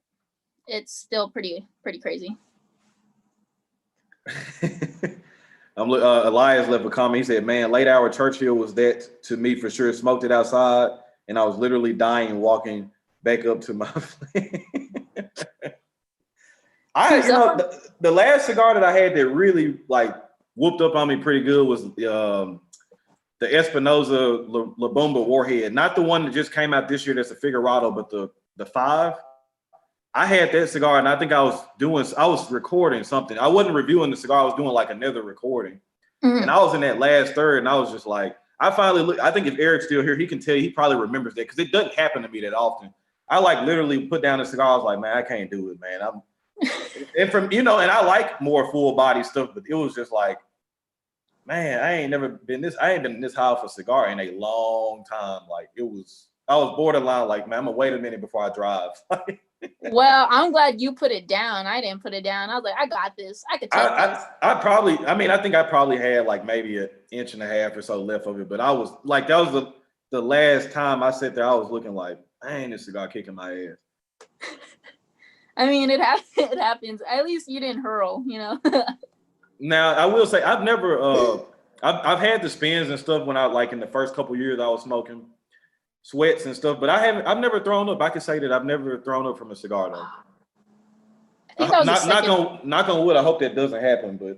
it's still pretty crazy. Elias left a comment. He said, "Man, late hour Churchill was that to me for sure. Smoked it outside, and I was literally dying walking back up to my." The last cigar that I had that really like whooped up on me pretty good was the Espinosa La Bomba Warhead, not the one that just came out this year. That's a Figurado, but the 5. I had that cigar, and I think I was recording something. I wasn't reviewing the cigar. I was doing like another recording, and I was in that last third, and I was just like, I finally looked. I think if Eric's still here, he can tell you, he probably remembers that, because it doesn't happen to me that often. I like literally put down the cigar. I was like, man, I can't do it, man. And from and I like more full body stuff, but it was just like, man, I ain't been this high off a cigar in a long time. Like I was borderline like, man, I'm gonna wait a minute before I drive. Well, I'm glad you put it down. I didn't put it down. I was like, I got this. I could take this. I think I probably had like maybe an inch and a half or so left of it, but I was like, that was the last time I sat there, I was looking like, man, this cigar kicking my ass. I mean, it happens. At least you didn't hurl, Now, I will say, I've never, I've had the spins and stuff when I, like in the first couple years I was smoking sweats and stuff, but I've never thrown up. I can say that I've never thrown up from a cigar though. I think that was knock on wood. I hope that doesn't happen, but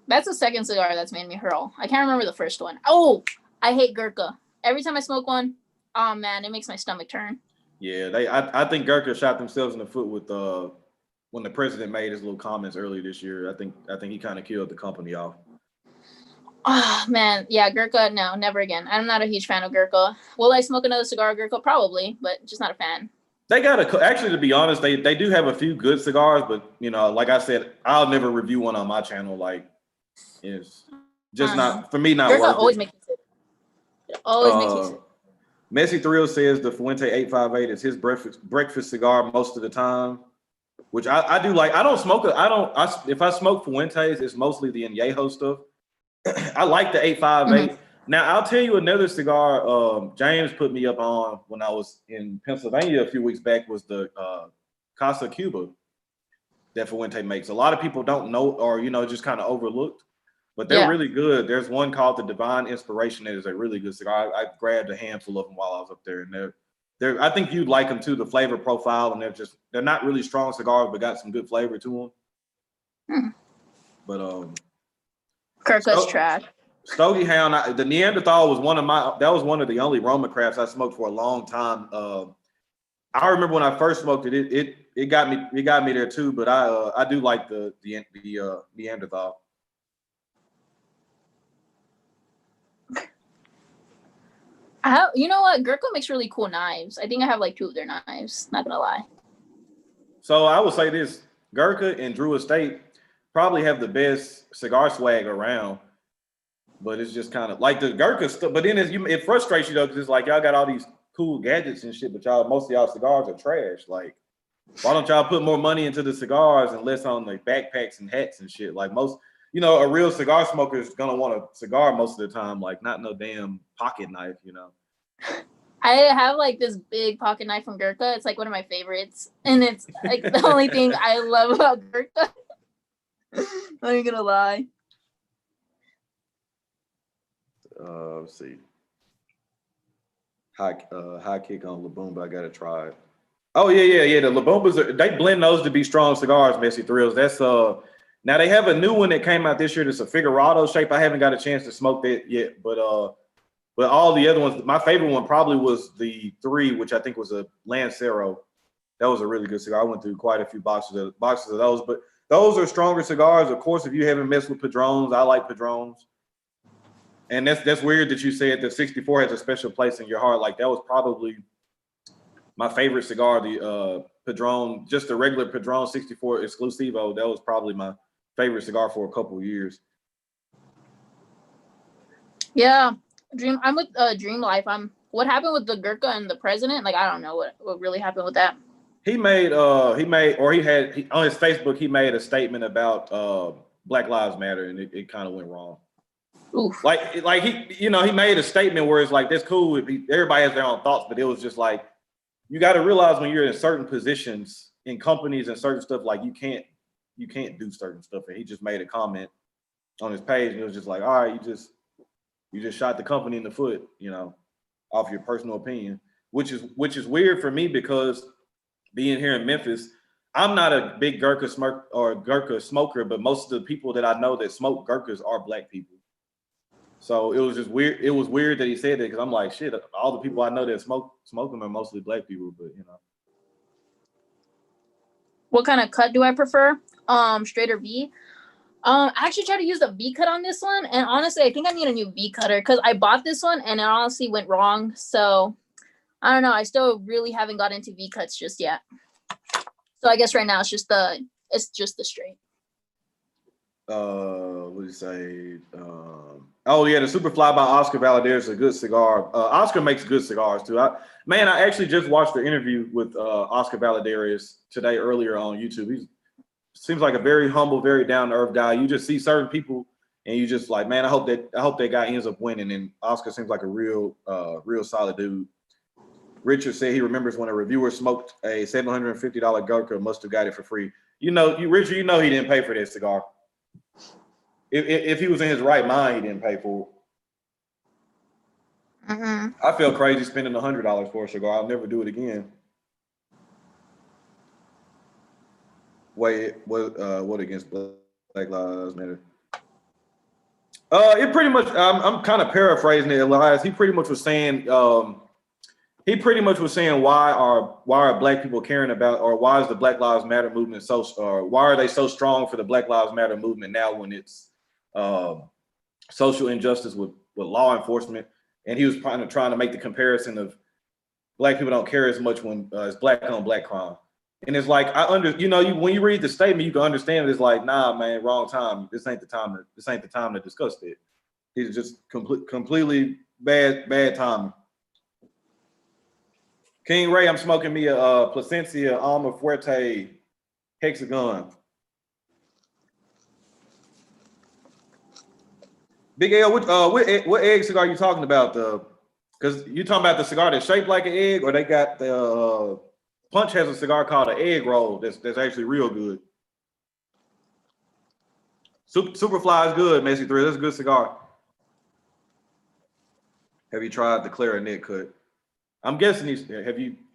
that's the second cigar that's made me hurl. I can't remember the first one. Oh, I hate Gurkha. Every time I smoke one, oh man, it makes my stomach turn. Yeah, I think Gurkha shot themselves in the foot with when the president made his little comments earlier this year. I think he kind of killed the company off. Oh man, yeah, Gurkha, no, never again. I'm not a huge fan of Gurkha. Will I smoke another cigar Gurkha? Probably, but just not a fan. They got actually, to be honest, they do have a few good cigars, but like I said, I'll never review one on my channel. Like, it's just not for me. Not Gurkha worth always it. makes me sick. It always makes me sick. Messy Thrill says the Fuente 858 is his breakfast cigar most of the time, which I do like. I don't smoke it. If I smoke Fuentes, it's mostly the Añejo stuff. I like the 858. Mm-hmm. Now, I'll tell you another cigar James put me up on when I was in Pennsylvania a few weeks back was the Casa Cuba that Fuente makes. A lot of people don't know or, just kind of overlooked, but they're really good. There's one called the Divine Inspiration that is a really good cigar. I grabbed a handful of them while I was up there, and I think you'd like them too, the flavor profile, and they're not really strong cigars, but got some good flavor to them. But Kirka's trash. Stogie Hound, the Neanderthal was one of the only Roma crafts I smoked for a long time. I remember when I first smoked it, it got me there too, but I do like the Neanderthal. You know what? Gurkha makes really cool knives. I think I have like 2 of their knives, not gonna lie. So I would say this, Gurkha and Drew Estate probably have the best cigar swag around. But it's just kind of like the Gurkha stuff. But then it frustrates you though, because it's like y'all got all these cool gadgets and shit, but most of y'all cigars are trash. Like, why don't y'all put more money into the cigars and less on the backpacks and hats and shit? Like most, a real cigar smoker is gonna want a cigar most of the time, like not no damn pocket knife, I have like this big pocket knife from Gurkha. It's like one of my favorites, and it's like the only thing I love about Gurkha. Not even gonna lie. Let's see. High kick on La Bomba. I gotta try it. Oh yeah. The La Bombas they blend those to be strong cigars. Messy Thrills. That's now they have a new one that came out this year. That's a Figurado shape. I haven't got a chance to smoke that yet, but all the other ones. My favorite one probably was the 3, which I think was a Lancero. That was a really good cigar. I went through quite a few boxes of those, but those are stronger cigars. Of course, if you haven't messed with Padrones, I like Padrones. And that's weird that you said that 64 has a special place in your heart. Like that was probably my favorite cigar, the Padron, just the regular Padron 64 Exclusivo. That was probably my favorite cigar for a couple of years. Yeah, I'm with Dream Life. What happened with the Gurkha and the president? Like I don't know what really happened with that. He on his Facebook he made a statement about Black Lives Matter, and it kind of went wrong. Oof. Like he made a statement where it's like, that's cool. Everybody has their own thoughts, but it was just like, you got to realize when you're in certain positions in companies and certain stuff, like you can't do certain stuff. And he just made a comment on his page, and it was just like, all right, you just shot the company in the foot, off your personal opinion, which is weird for me because being here in Memphis, I'm not a big Gurkha smoker, but most of the people that I know that smoke Gurkhas are Black people. So it was just weird. It was weird that he said that because I'm like, shit, all the people I know that smoke them are mostly Black people, but What kind of cut do I prefer? Straight or V? I actually tried to use the V cut on this one, and honestly, I think I need a new V cutter because I bought this one and it honestly went wrong. So I don't know. I still really haven't got into V cuts just yet. So I guess right now it's just the straight. What do you say? Oh yeah, the Superfly by Oscar Valadez is a good cigar. Oscar makes good cigars too. I actually just watched the interview with Oscar Valadez today earlier on YouTube. He seems like a very humble, very down to earth guy. You just see certain people and you just like, man, I hope that guy ends up winning. And Oscar seems like a real solid dude. Richard said he remembers when a reviewer smoked a $750 Gurkha, must have got it for free. Richard, he didn't pay for that cigar. If he was in his right mind, he didn't pay for it. I feel crazy spending $100 for a cigar. I'll never do it again. Wait, what against Black Lives Matter? It pretty much. I'm kind of paraphrasing it, Elias. He pretty much was saying. Why are Black people caring about, or why is the Black Lives Matter movement or why are they so strong for the Black Lives Matter movement now when it's social injustice with law enforcement? And he was kind of trying to make the comparison of Black people don't care as much when it's Black on Black crime. And it's like, when you read the statement, you can understand it. It's like, nah, man, wrong time. This ain't the time to discuss it. It's just completely bad timing. King Ray, I'm smoking me a Plasencia Alma Fuerte Hexagon. Big L, what egg cigar are you talking about? Because you talking about the cigar that's shaped like an egg, or they got the Punch has a cigar called an egg roll that's actually real good. Superfly is good, Messi 3. That's a good cigar. Have you tried the clarinet cut? I'm guessing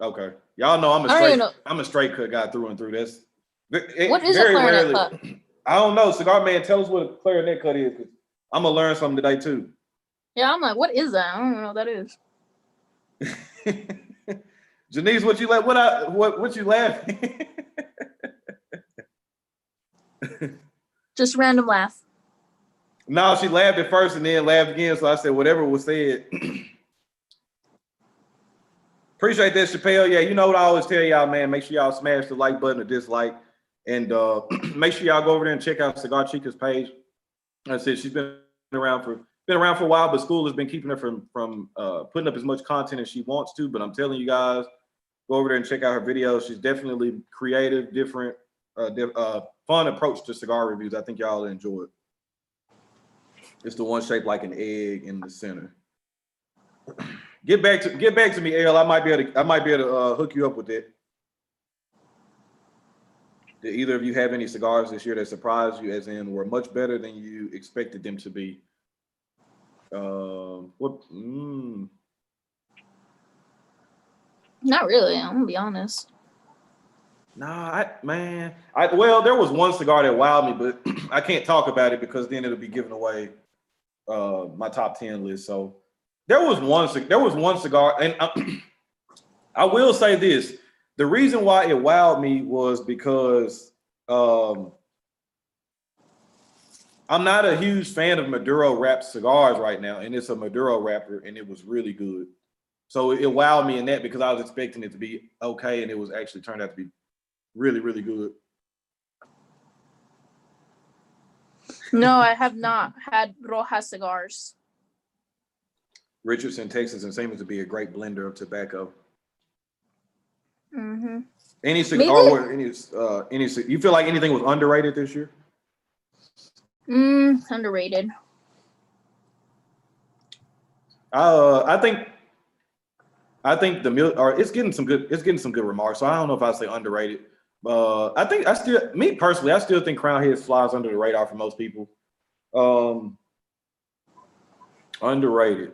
okay. Y'all know I'm a straight cut guy through and through. What is a clarinet cut? I don't know. Cigar Man, tell us what a clarinet cut is. I'm gonna learn something today too. Yeah, I'm like, what is that? I don't know what that is. Janice, what you laughing? Just random laugh. No, she laughed at first and then laughed again. So I said, whatever was said. Appreciate that, Chappelle. Yeah, you know what I always tell y'all, man. Make sure y'all smash the like button or dislike. And make sure y'all go over there and check out Cigar Chica's page. I said she's been around for a while, but school has been keeping her from putting up as much content as she wants to. But I'm telling you guys, go over there and check out her videos. She's definitely creative, different, fun approach to cigar reviews. I think y'all will enjoy it. It's the one shaped like an egg in the center. Get back to me, L. I might be able to hook you up with it. Did either of you have any cigars this year that surprised you, as in were much better than you expected them to be? Not really. I'm gonna be honest. Nah, well, there was one cigar that wowed me, but I can't talk about it because then it'll be giving away my top 10 list. So there was one cigar, and I will say this: the reason why it wowed me was because I'm not a huge fan of Maduro wrapped cigars right now, and it's a Maduro wrapper, and it was really good. So it wowed me in that because I was expecting it to be okay, and it was actually turned out to be really, really good. No, I have not had Roja cigars. Richardson, Texas, and seems to be a great blender of tobacco. Mm-hmm. Any cigar? You feel like anything was underrated this year? Underrated. I think the milk, or it's getting some good remarks. So I don't know if I say underrated. I still think Crown Heads flies under the radar for most people. Underrated.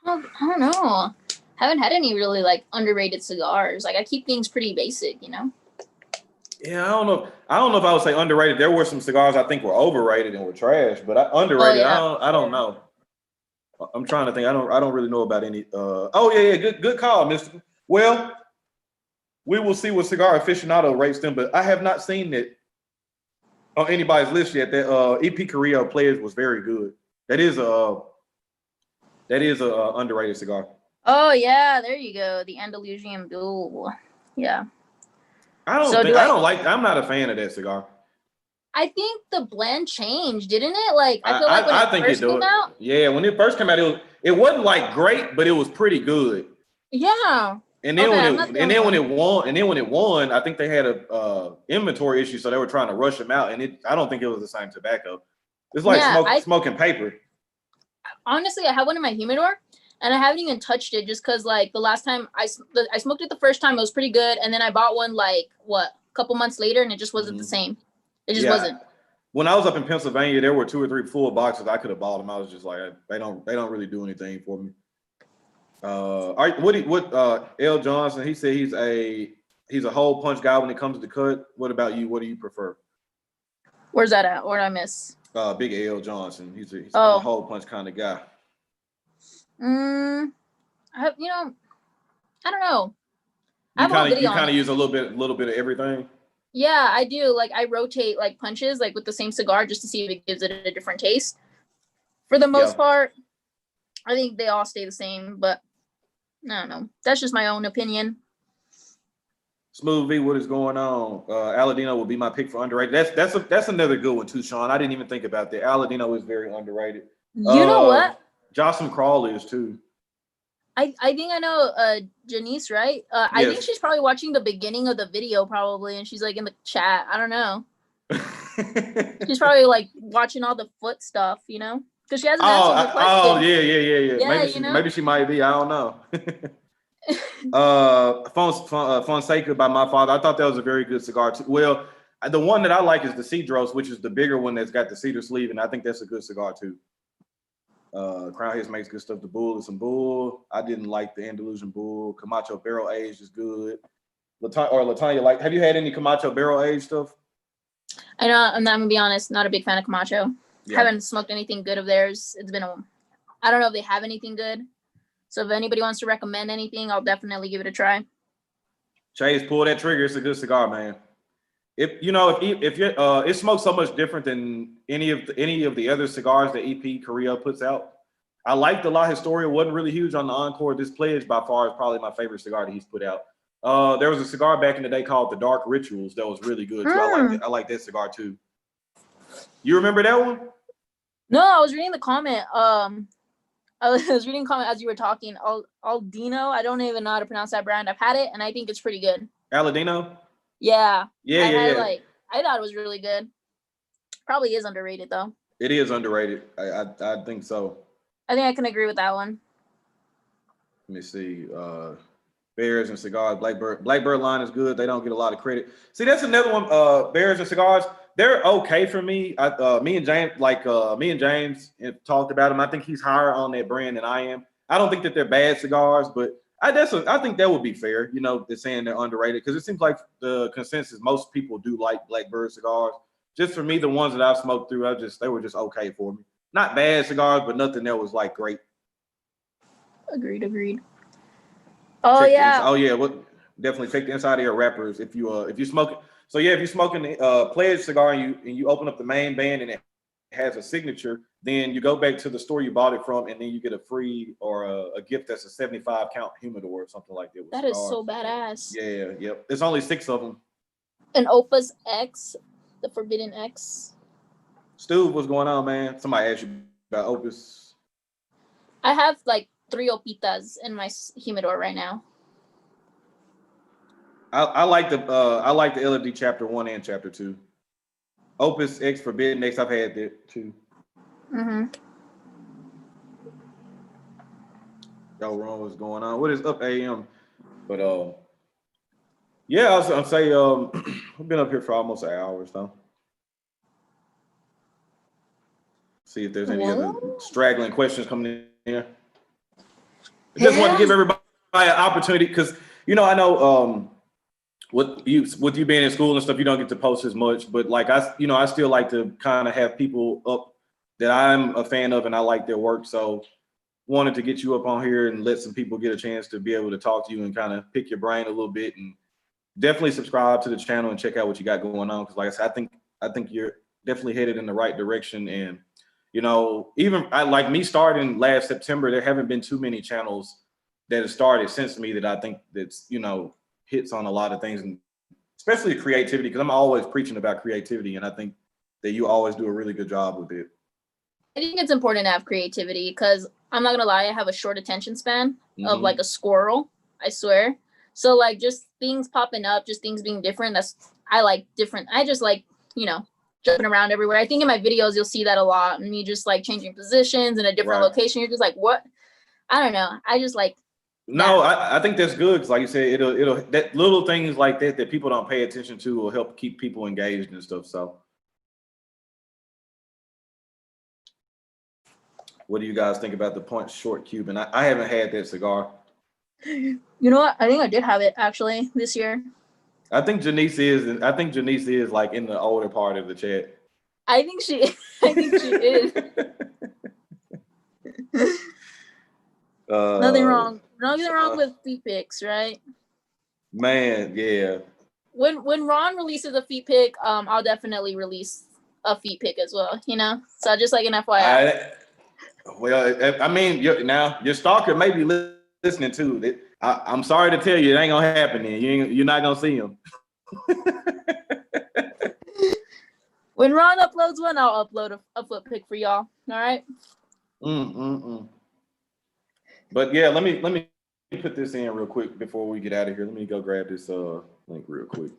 I don't know. Haven't had any really like underrated cigars. Like I keep things pretty basic, you know. Yeah, I don't know if I would say underrated. There were some cigars I think were overrated and were trash, but underrated. Oh, yeah. I don't know. I'm trying to think. I don't really know about any. Good call, Mister. Well, we will see what Cigar Aficionado rates them, but I have not seen it on anybody's list yet. That EP Carrillo Pledge was very good. That is a underrated cigar. Oh yeah, there you go. The Andalusian Duel. Yeah. I don't So think do I I- don't like. I'm not a fan of that cigar. I think the blend changed, didn't it? Like I feel like when I think it first came out. Yeah, when it first came out, it wasn't like great, but it was pretty good. Yeah. And then Okay, when I'm it not the and only then when one. it won, I think they had a inventory issue, so they were trying to rush them out. And I don't think it was the same tobacco. It's like Yeah, smoking paper. honestly, I have one in my humidor, and I haven't even touched it just because like the last time I smoked it the first time, it was pretty good, and then I bought one like a couple months later, and it just wasn't the same. It just wasn't. When I was up in Pennsylvania, there were 2 or 3 full boxes. I could have bought them. I was just like, they don't really do anything for me. L. Johnson? He said he's a hole punch guy when it comes to cut. What about you? What do you prefer? Where's that at? What did I miss? Big L. Johnson. He's a hole punch kind of guy. I don't know. You kind of use a little bit of everything. Yeah, I do. Like I rotate like punches like with the same cigar just to see if it gives it a different taste. For the most part, I think they all stay the same, but I don't know. That's just my own opinion. Smooth V, what is going on? Aladino will be my pick for underrated. That's another good one too, Sean. I didn't even think about that. Aladino is very underrated. You know what? Jocelyn Crawl is too. I think I know Janice, right? I think she's probably watching the beginning of the video probably, and she's like in the chat. I don't know. She's probably like watching all the foot stuff, you know? Because she hasn't answered the question. Yeah. Maybe she might be. I don't know. Fonseca by my father. I thought that was a very good cigar too. Well, the one that I like is the Cedros, which is the bigger one that's got the cedar sleeve, and I think that's a good cigar too. Crown Heads makes good stuff. The Bull is some bull. I didn't like the Andalusian Bull. Camacho barrel aged is good. Latanya, have you had any Camacho barrel aged stuff? I know. I'm not gonna be honest. Not a big fan of Camacho. Haven't smoked anything good of theirs. It's been I don't know if they have anything good. So if anybody wants to recommend anything, I'll definitely give it a try. Chase, pull that trigger. It's a good cigar, man. If you're it smokes so much different than any of the other cigars that EP Korea puts out. I liked the La Historia. Wasn't really huge on the Encore. This Pledge by far is probably my favorite cigar that he's put out. There was a cigar back in the day called the Dark Rituals that was really good too. I like that cigar too. You remember that one? No, I was reading the comment. I was reading a comment as you were talking. Aldino, I don't even know how to pronounce that brand. I've had it, and I think it's pretty good. Aladino? Yeah. Yeah. I thought it was really good. Probably is underrated, though. It is underrated. I think so. I think I can agree with that one. Let me see. Bears and Cigars. Blackbird line is good. They don't get a lot of credit. See, that's another one. Bears and Cigars. They're okay for me. Me and James have talked about them. I think he's higher on that brand than I am. I don't think that they're bad cigars, but I think that would be fair. You know, they're saying they're underrated because it seems like the consensus most people do like Blackbird cigars. Just for me, the ones that I've smoked through, they were just okay for me. Not bad cigars, but nothing that was like great. Agreed. Oh yeah. Well, definitely take the inside of your wrappers if you smoke. So yeah, if you're smoking Pledge cigar and you open up the main band and it has a signature, then you go back to the store you bought it from, and then you get a free or a gift that's a 75 count humidor or something like that. That is so badass. Yeah, yep. There's only 6 of them. An Opus X, the Forbidden X. Stu, what's going on, man? Somebody asked you about Opus. I have like 3 Opitas in my humidor right now. I like the LFD chapter 1 and chapter 2. Opus X Forbidden X, I've had that too. Y'all wrong, what's going on? What is up, AM? But yeah, I'll say I've been up here for almost an hour, so see if there's any other straggling questions coming in here. I just want to give everybody an opportunity because I know with you being in school and stuff, you don't get to post as much, but like I still like to kind of have people up that I'm a fan of and I like their work. So wanted to get you up on here and let some people get a chance to be able to talk to you and kind of pick your brain a little bit, and definitely subscribe to the channel and check out what you got going on. Cause like I said, I think you're definitely headed in the right direction. And, even like me starting last September, there haven't been too many channels that has started since me that I think that's, you know, hits on a lot of things, and especially creativity, because I'm always preaching about creativity, and I think that you always do a really good job with it. I think it's important to have creativity because I'm not gonna lie, I have a short attention span of like a squirrel, I swear. So like just things popping up, just things being different. I like different. I just like, you know, jumping around everywhere. I think in my videos you'll see that a lot. Me just like changing positions in a different location. You're just like, what? I don't know. I just like. No, I think that's good because, like you said, it'll that little things like that people don't pay attention to will help keep people engaged and stuff. So, what do you guys think about the Punch Short Cuban? I haven't had that cigar. You know what? I think I did have it actually this year. I think Janice is like in the older part of the chat. I think she is. Nothing wrong with Feet Pics, right? Man, yeah. When Ron releases a Feet Pic, I'll definitely release a Feet Pic as well, you know? So just like an FYI. Well, I mean, now your stalker may be listening to it. I'm sorry to tell you, it ain't gonna happen then. You're not gonna see him. When Ron uploads one, I'll upload a foot pic for y'all. All right. But yeah, let me put this in real quick before we get out of here. Let me go grab this link real quick.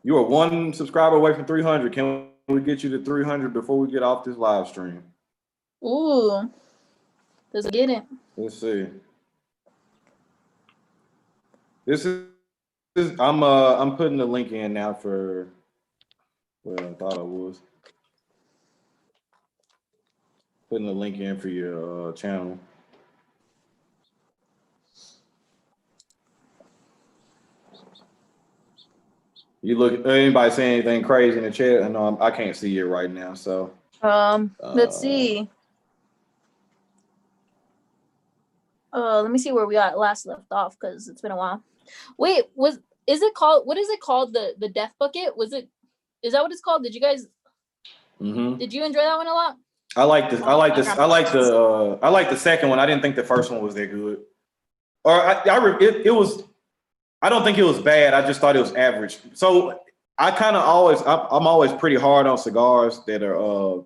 You are 1 subscriber away from 300. Can we get you to 300 before we get off this live stream? Ooh, let's get it. Let's see. This is I'm putting the link in now for. Well, I thought I was putting the link in for your channel. You look. Anybody say anything crazy in the chat? I know I can't see it right now. So let's see. Let me see where we got last left off because it's been a while. Wait, what is it called? The death bucket? Is that what it's called? Did you guys? Did you enjoy that one a lot? I like this. I like the second one. I didn't think the first one was that good. Or it was. I don't think it was bad. I just thought it was average. So I'm always pretty hard on cigars that are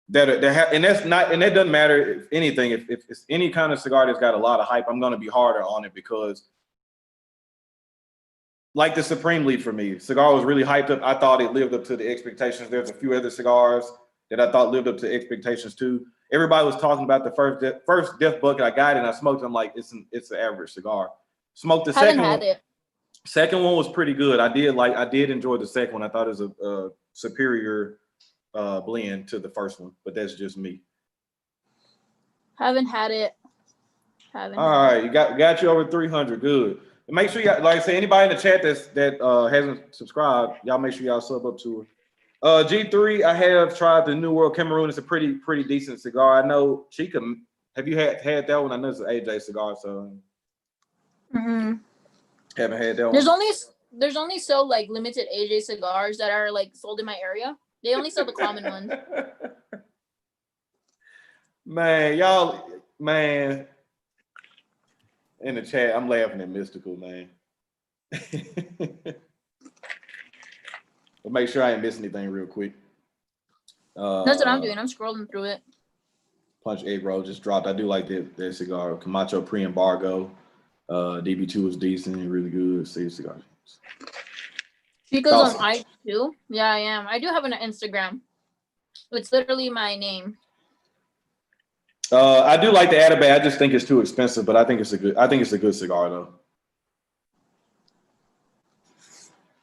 and that doesn't matter if anything. If it's any kind of cigar that's got a lot of hype, I'm gonna be harder on it because, like the Supreme Leaf for me, cigar was really hyped up. I thought it lived up to the expectations. There's a few other cigars that I thought lived up to expectations too. Everybody was talking about the first Death Bucket I got, and I smoked. I'm like, it's an average cigar. Smoked the second one. Second one was pretty good. I did enjoy the second one. I thought it was a superior blend to the first one, but that's just me. Haven't had it. All right, you got you over 300. Good. And make sure like I say, anybody in the chat that hasn't subscribed, y'all make sure y'all sub up to it. G3, I have tried the New World Cameroon. It's a pretty decent cigar. I know Chica. Have you had that one? I know it's an AJ cigar, so haven't had that one. There's only so like limited AJ cigars that are like sold in my area. They only sell the common ones. Man, in the chat, I'm laughing at Mystical, man. But make sure I ain't miss anything real quick. That's what I'm doing. I'm scrolling through it. Punch 8 Roll just dropped. I do like that cigar. Camacho pre-embargo. DB2 was decent, really good. See cigars. Chica's awesome. On IG too. Yeah, I am. I do have an Instagram. It's literally my name. I do like the Atabay. I just think it's too expensive, but I think it's a good cigar though.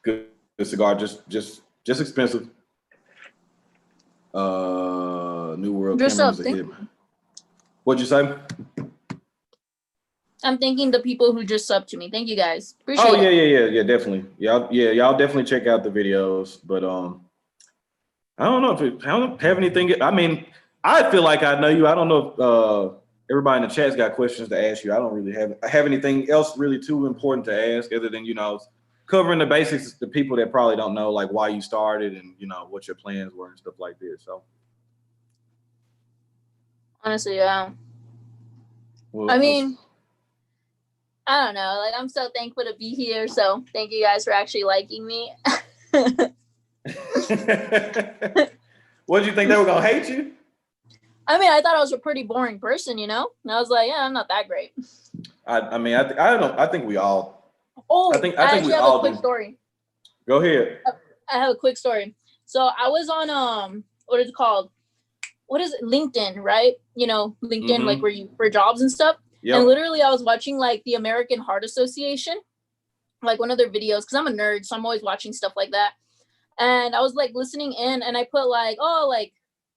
Good cigar, just expensive. New World Cameron's a hit. What'd you say? I'm thanking the people who just subbed to me. Thank you guys. Appreciate it. Yeah, definitely. Y'all definitely check out the videos. But I don't know I don't have anything. I mean, I feel like I know you. I don't know if everybody in the chat's got questions to ask you. I don't really have anything else really too important to ask other than, covering the basics, the people that probably don't know, like why you started and, what your plans were and stuff like this. So honestly, yeah. Well, I mean, I don't know. Like, I'm so thankful to be here. So thank you guys for actually liking me. what did you think they were gonna hate you? I mean, I thought I was a pretty boring person, you know? And I was like, yeah, I'm not that great. I mean, I think we all. Oh, I think actually we have all a quick do. story. Go ahead. I have a quick story. So I was on what is it called? What is it? LinkedIn, right? You know, LinkedIn, like where you for jobs and stuff. Yep. And literally, I was watching like the American Heart Association, like one of their videos, because I'm a nerd, so I'm always watching stuff like that. And I was like listening in, and I put like, oh, like,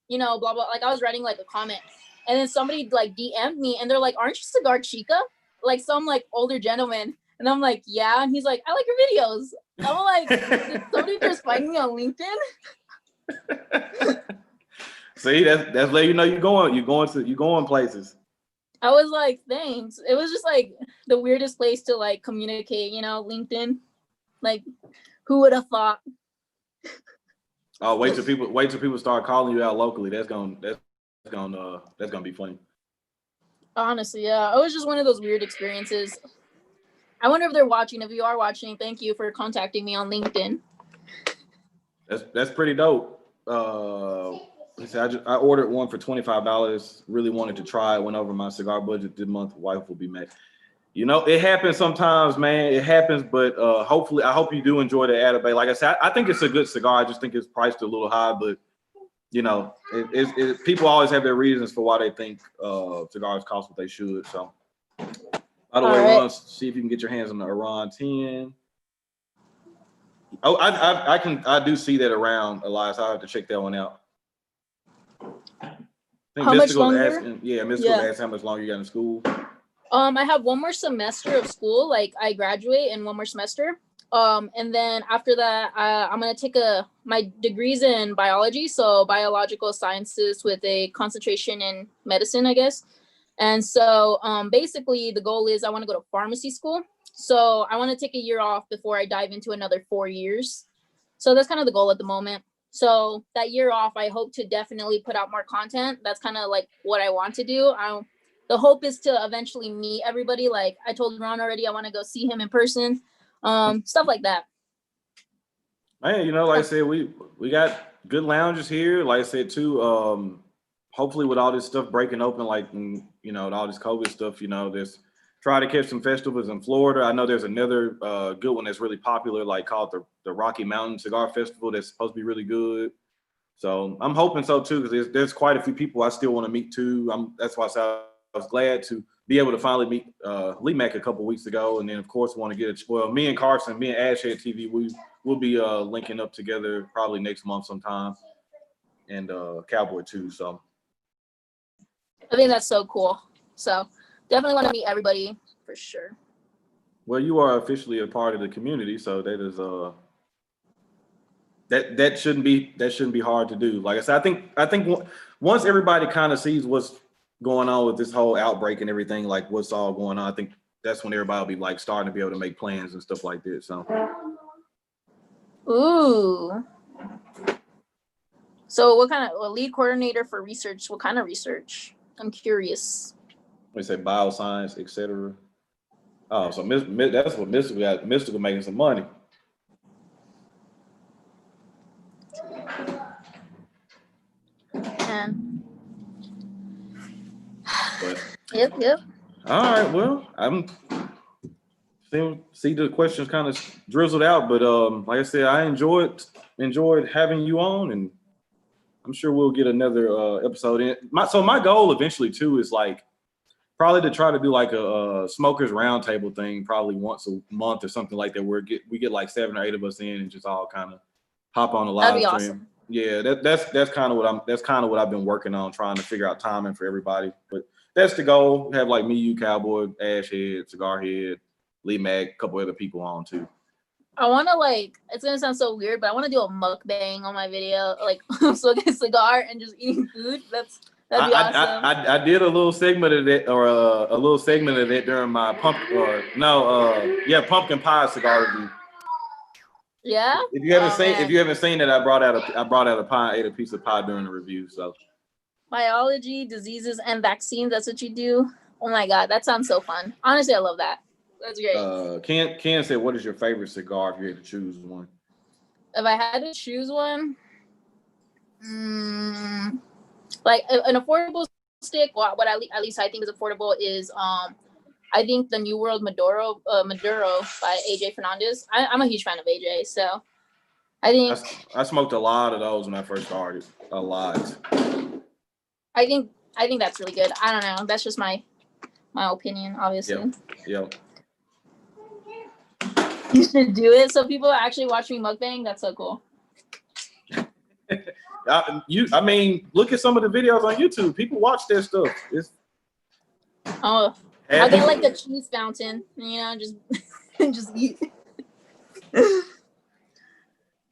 you know, blah blah. Like I was writing like a comment, and then somebody like DM'd me, and they're like, "Aren't you Cigar Chica?" Like some like older gentleman, and I'm like, "Yeah," and he's like, "I like your videos." I'm like, "Did somebody just find me on LinkedIn?" See, that's letting you know you're going places. I was like, thanks. It was just like the weirdest place to like communicate, you know, LinkedIn. Like, who would have thought? Oh, wait till people start calling you out locally. That's gonna be funny. Honestly, yeah. It was just one of those weird experiences. I wonder if they're watching. If you are watching, thank you for contacting me on LinkedIn. That's pretty dope. I ordered one for $25. Really wanted to try it. Went over my cigar budget this month. Wife will be mad. You know, it happens sometimes, man. It happens, but hopefully, I hope you do enjoy the Atabay. Like I said, I think it's a good cigar. I just think it's priced a little high, but you know, people always have their reasons for why they think cigars cost what they should. So, by the way, Ron, see if you can get your hands on the Iran 10. Oh, I do see that around, Elias. I have to check that one out. I think how much Mystical longer? Mystical asked how much longer you got in school. I have one more semester of school. Like I graduate in one more semester. And then after that, I'm gonna take my degrees in biology, so biological sciences with a concentration in medicine, I guess. And so, basically, the goal is I want to go to pharmacy school. So I want to take a year off before I dive into another 4 years. So that's kind of the goal at the moment. So that year off, I hope to definitely put out more content. That's kind of like what I want to do. The hope is to eventually meet everybody. Like I told Ron already, I want to go see him in person. Stuff like that. Man, you know, like I said, we got good lounges here. Like I said too, hopefully with all this stuff breaking open, like you know, all this COVID stuff, you know, there's try to catch some festivals in Florida. I know there's another good one that's really popular, like called the Rocky Mountain Cigar Festival. That's supposed to be really good. So I'm hoping so too, because there's quite a few people I still want to meet too. That's why I was glad to be able to finally meet Lee Mack a couple weeks ago, and then of course want to get me and Carson, me and Ashhead TV, we'll be linking up together probably next month sometime, and Cowboy too. So I think that's so cool. So definitely want to meet everybody for sure. Well, you are officially a part of the community, so that is that shouldn't be hard to do. Like I said, I think once everybody kind of sees what's going on with this whole outbreak and everything, like what's all going on, I think that's when everybody will be like starting to be able to make plans and stuff like this. So, ooh. So what kind of lead coordinator for research? What kind of research? I'm curious. We say bioscience, etc. Oh, so that's what Mystical got. Mystical making some money. And But, yep. All right. Well, I'm see the questions kind of drizzled out, but like I said, I enjoyed having you on, and I'm sure we'll get another episode in. My goal eventually too is like probably to try to do like a smokers roundtable thing, probably once a month or something like that, where we get like 7 or 8 of us in and just all kind of hop on a live That'd be stream. awesome. Yeah, that's kind of what I've been working on, trying to figure out timing for everybody. But that's the goal. Have like me, you, Cowboy, Ashhead, Cigar Head, Lee Mack, a couple other people on too. I want to it's gonna sound so weird, but I want to do a mukbang on my video, like smoking a cigar and just eating food. That'd be awesome. I did a little segment of that, or a little segment of that during my pumpkin pie cigar review. Yeah. If you haven't seen it, I brought out a pie, ate a piece of pie during the review. So biology, diseases, and vaccines. That's what you do. Oh my god, that sounds so fun. Honestly, I love that. That's great. Ken said, "What is your favorite cigar if you had to choose one?" If I had to choose one, like an affordable stick, what at least I think is affordable is I think the New World Maduro by AJ Fernandez. I'm a huge fan of AJ, so I think I smoked a lot of those when I first started. A lot. I think that's really good. I don't know. That's just my opinion, obviously. Yep. You should do it so people actually watch me mukbang. That's so cool. I mean, look at some of the videos on YouTube. People watch that stuff. I'll get like a cheese fountain, you know, just eat.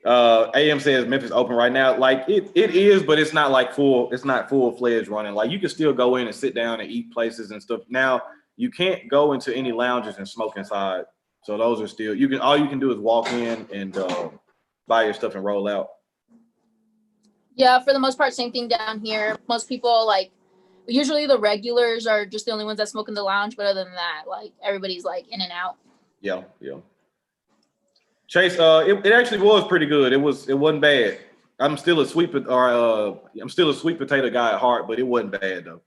AM says Memphis open right now. Like it is, but it's not like full-fledged running. Like you can still go in and sit down and eat places and stuff. Now you can't go into any lounges and smoke inside. So those are still all you can do is walk in and buy your stuff and roll out. Yeah, for the most part, same thing down here. Most people like usually the regulars are just the only ones that smoke in the lounge, but other than that, like everybody's like in and out. Yeah. Chase, it actually was pretty good. It wasn't bad. I'm still a sweet potato guy at heart, but it wasn't bad though.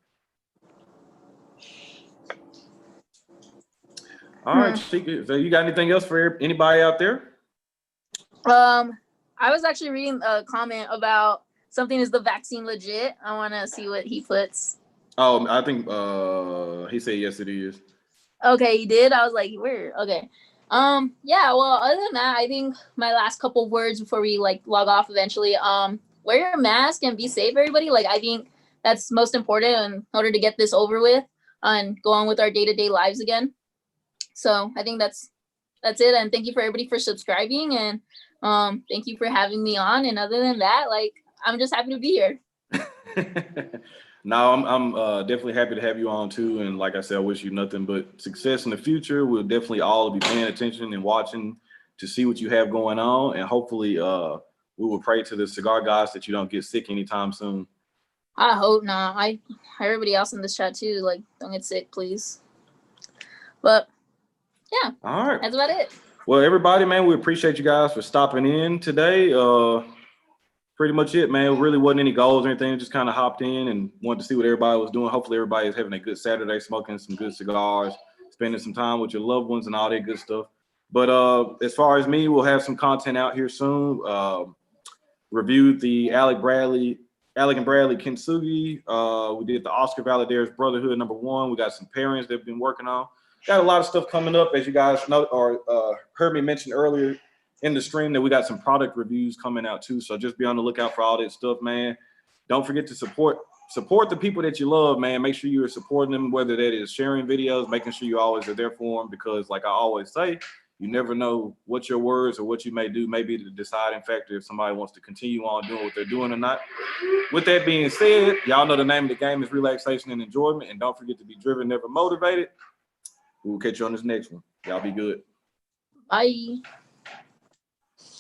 All right, Chica, so you got anything else for anybody out there? I was actually reading a comment about something is the vaccine legit. I want to see what he puts. Oh, I think he said yes, it is. Okay, he did. I was like, where? Okay. Yeah, well, other than that, I think my last couple words before we like log off eventually, wear your mask and be safe, everybody. Like, I think that's most important in order to get this over with and go on with our day-to-day lives again. So I think that's it. And thank you for everybody for subscribing and thank you for having me on. And other than that, like, I'm just happy to be here. No, I'm definitely happy to have you on too. And like I said, I wish you nothing but success in the future. We'll definitely all be paying attention and watching to see what you have going on. And hopefully we will pray to the cigar gods that you don't get sick anytime soon. I hope not. Everybody else in this chat too, like, don't get sick, please. But yeah, all right, that's about it. Well, everybody, man, we appreciate you guys for stopping in today. Pretty much it, man. It really wasn't any goals or anything. Just kind of hopped in and wanted to see what everybody was doing. Hopefully everybody is having a good Saturday, smoking some good cigars, spending some time with your loved ones and all that good stuff. But as far as me, we'll have some content out here soon. Reviewed the Alec and Bradley Kintsugi. We did the Oscar Valadares Brotherhood #1. We got some pairings that we've been working on. Got a lot of stuff coming up, as you guys know or heard me mention earlier in the stream, that we got some product reviews coming out too. So just be on the lookout for all that stuff, man. Don't forget to support the people that you love, man. Make sure you're supporting them, whether that is sharing videos, making sure you always are there for them, because like I always say, you never know what your words or what you may do may be the deciding factor if somebody wants to continue on doing what they're doing or not. With that being said, y'all know the name of the game is relaxation and enjoyment. And don't forget to be driven, never motivated. We will catch you on this next one. Y'all be good. Bye.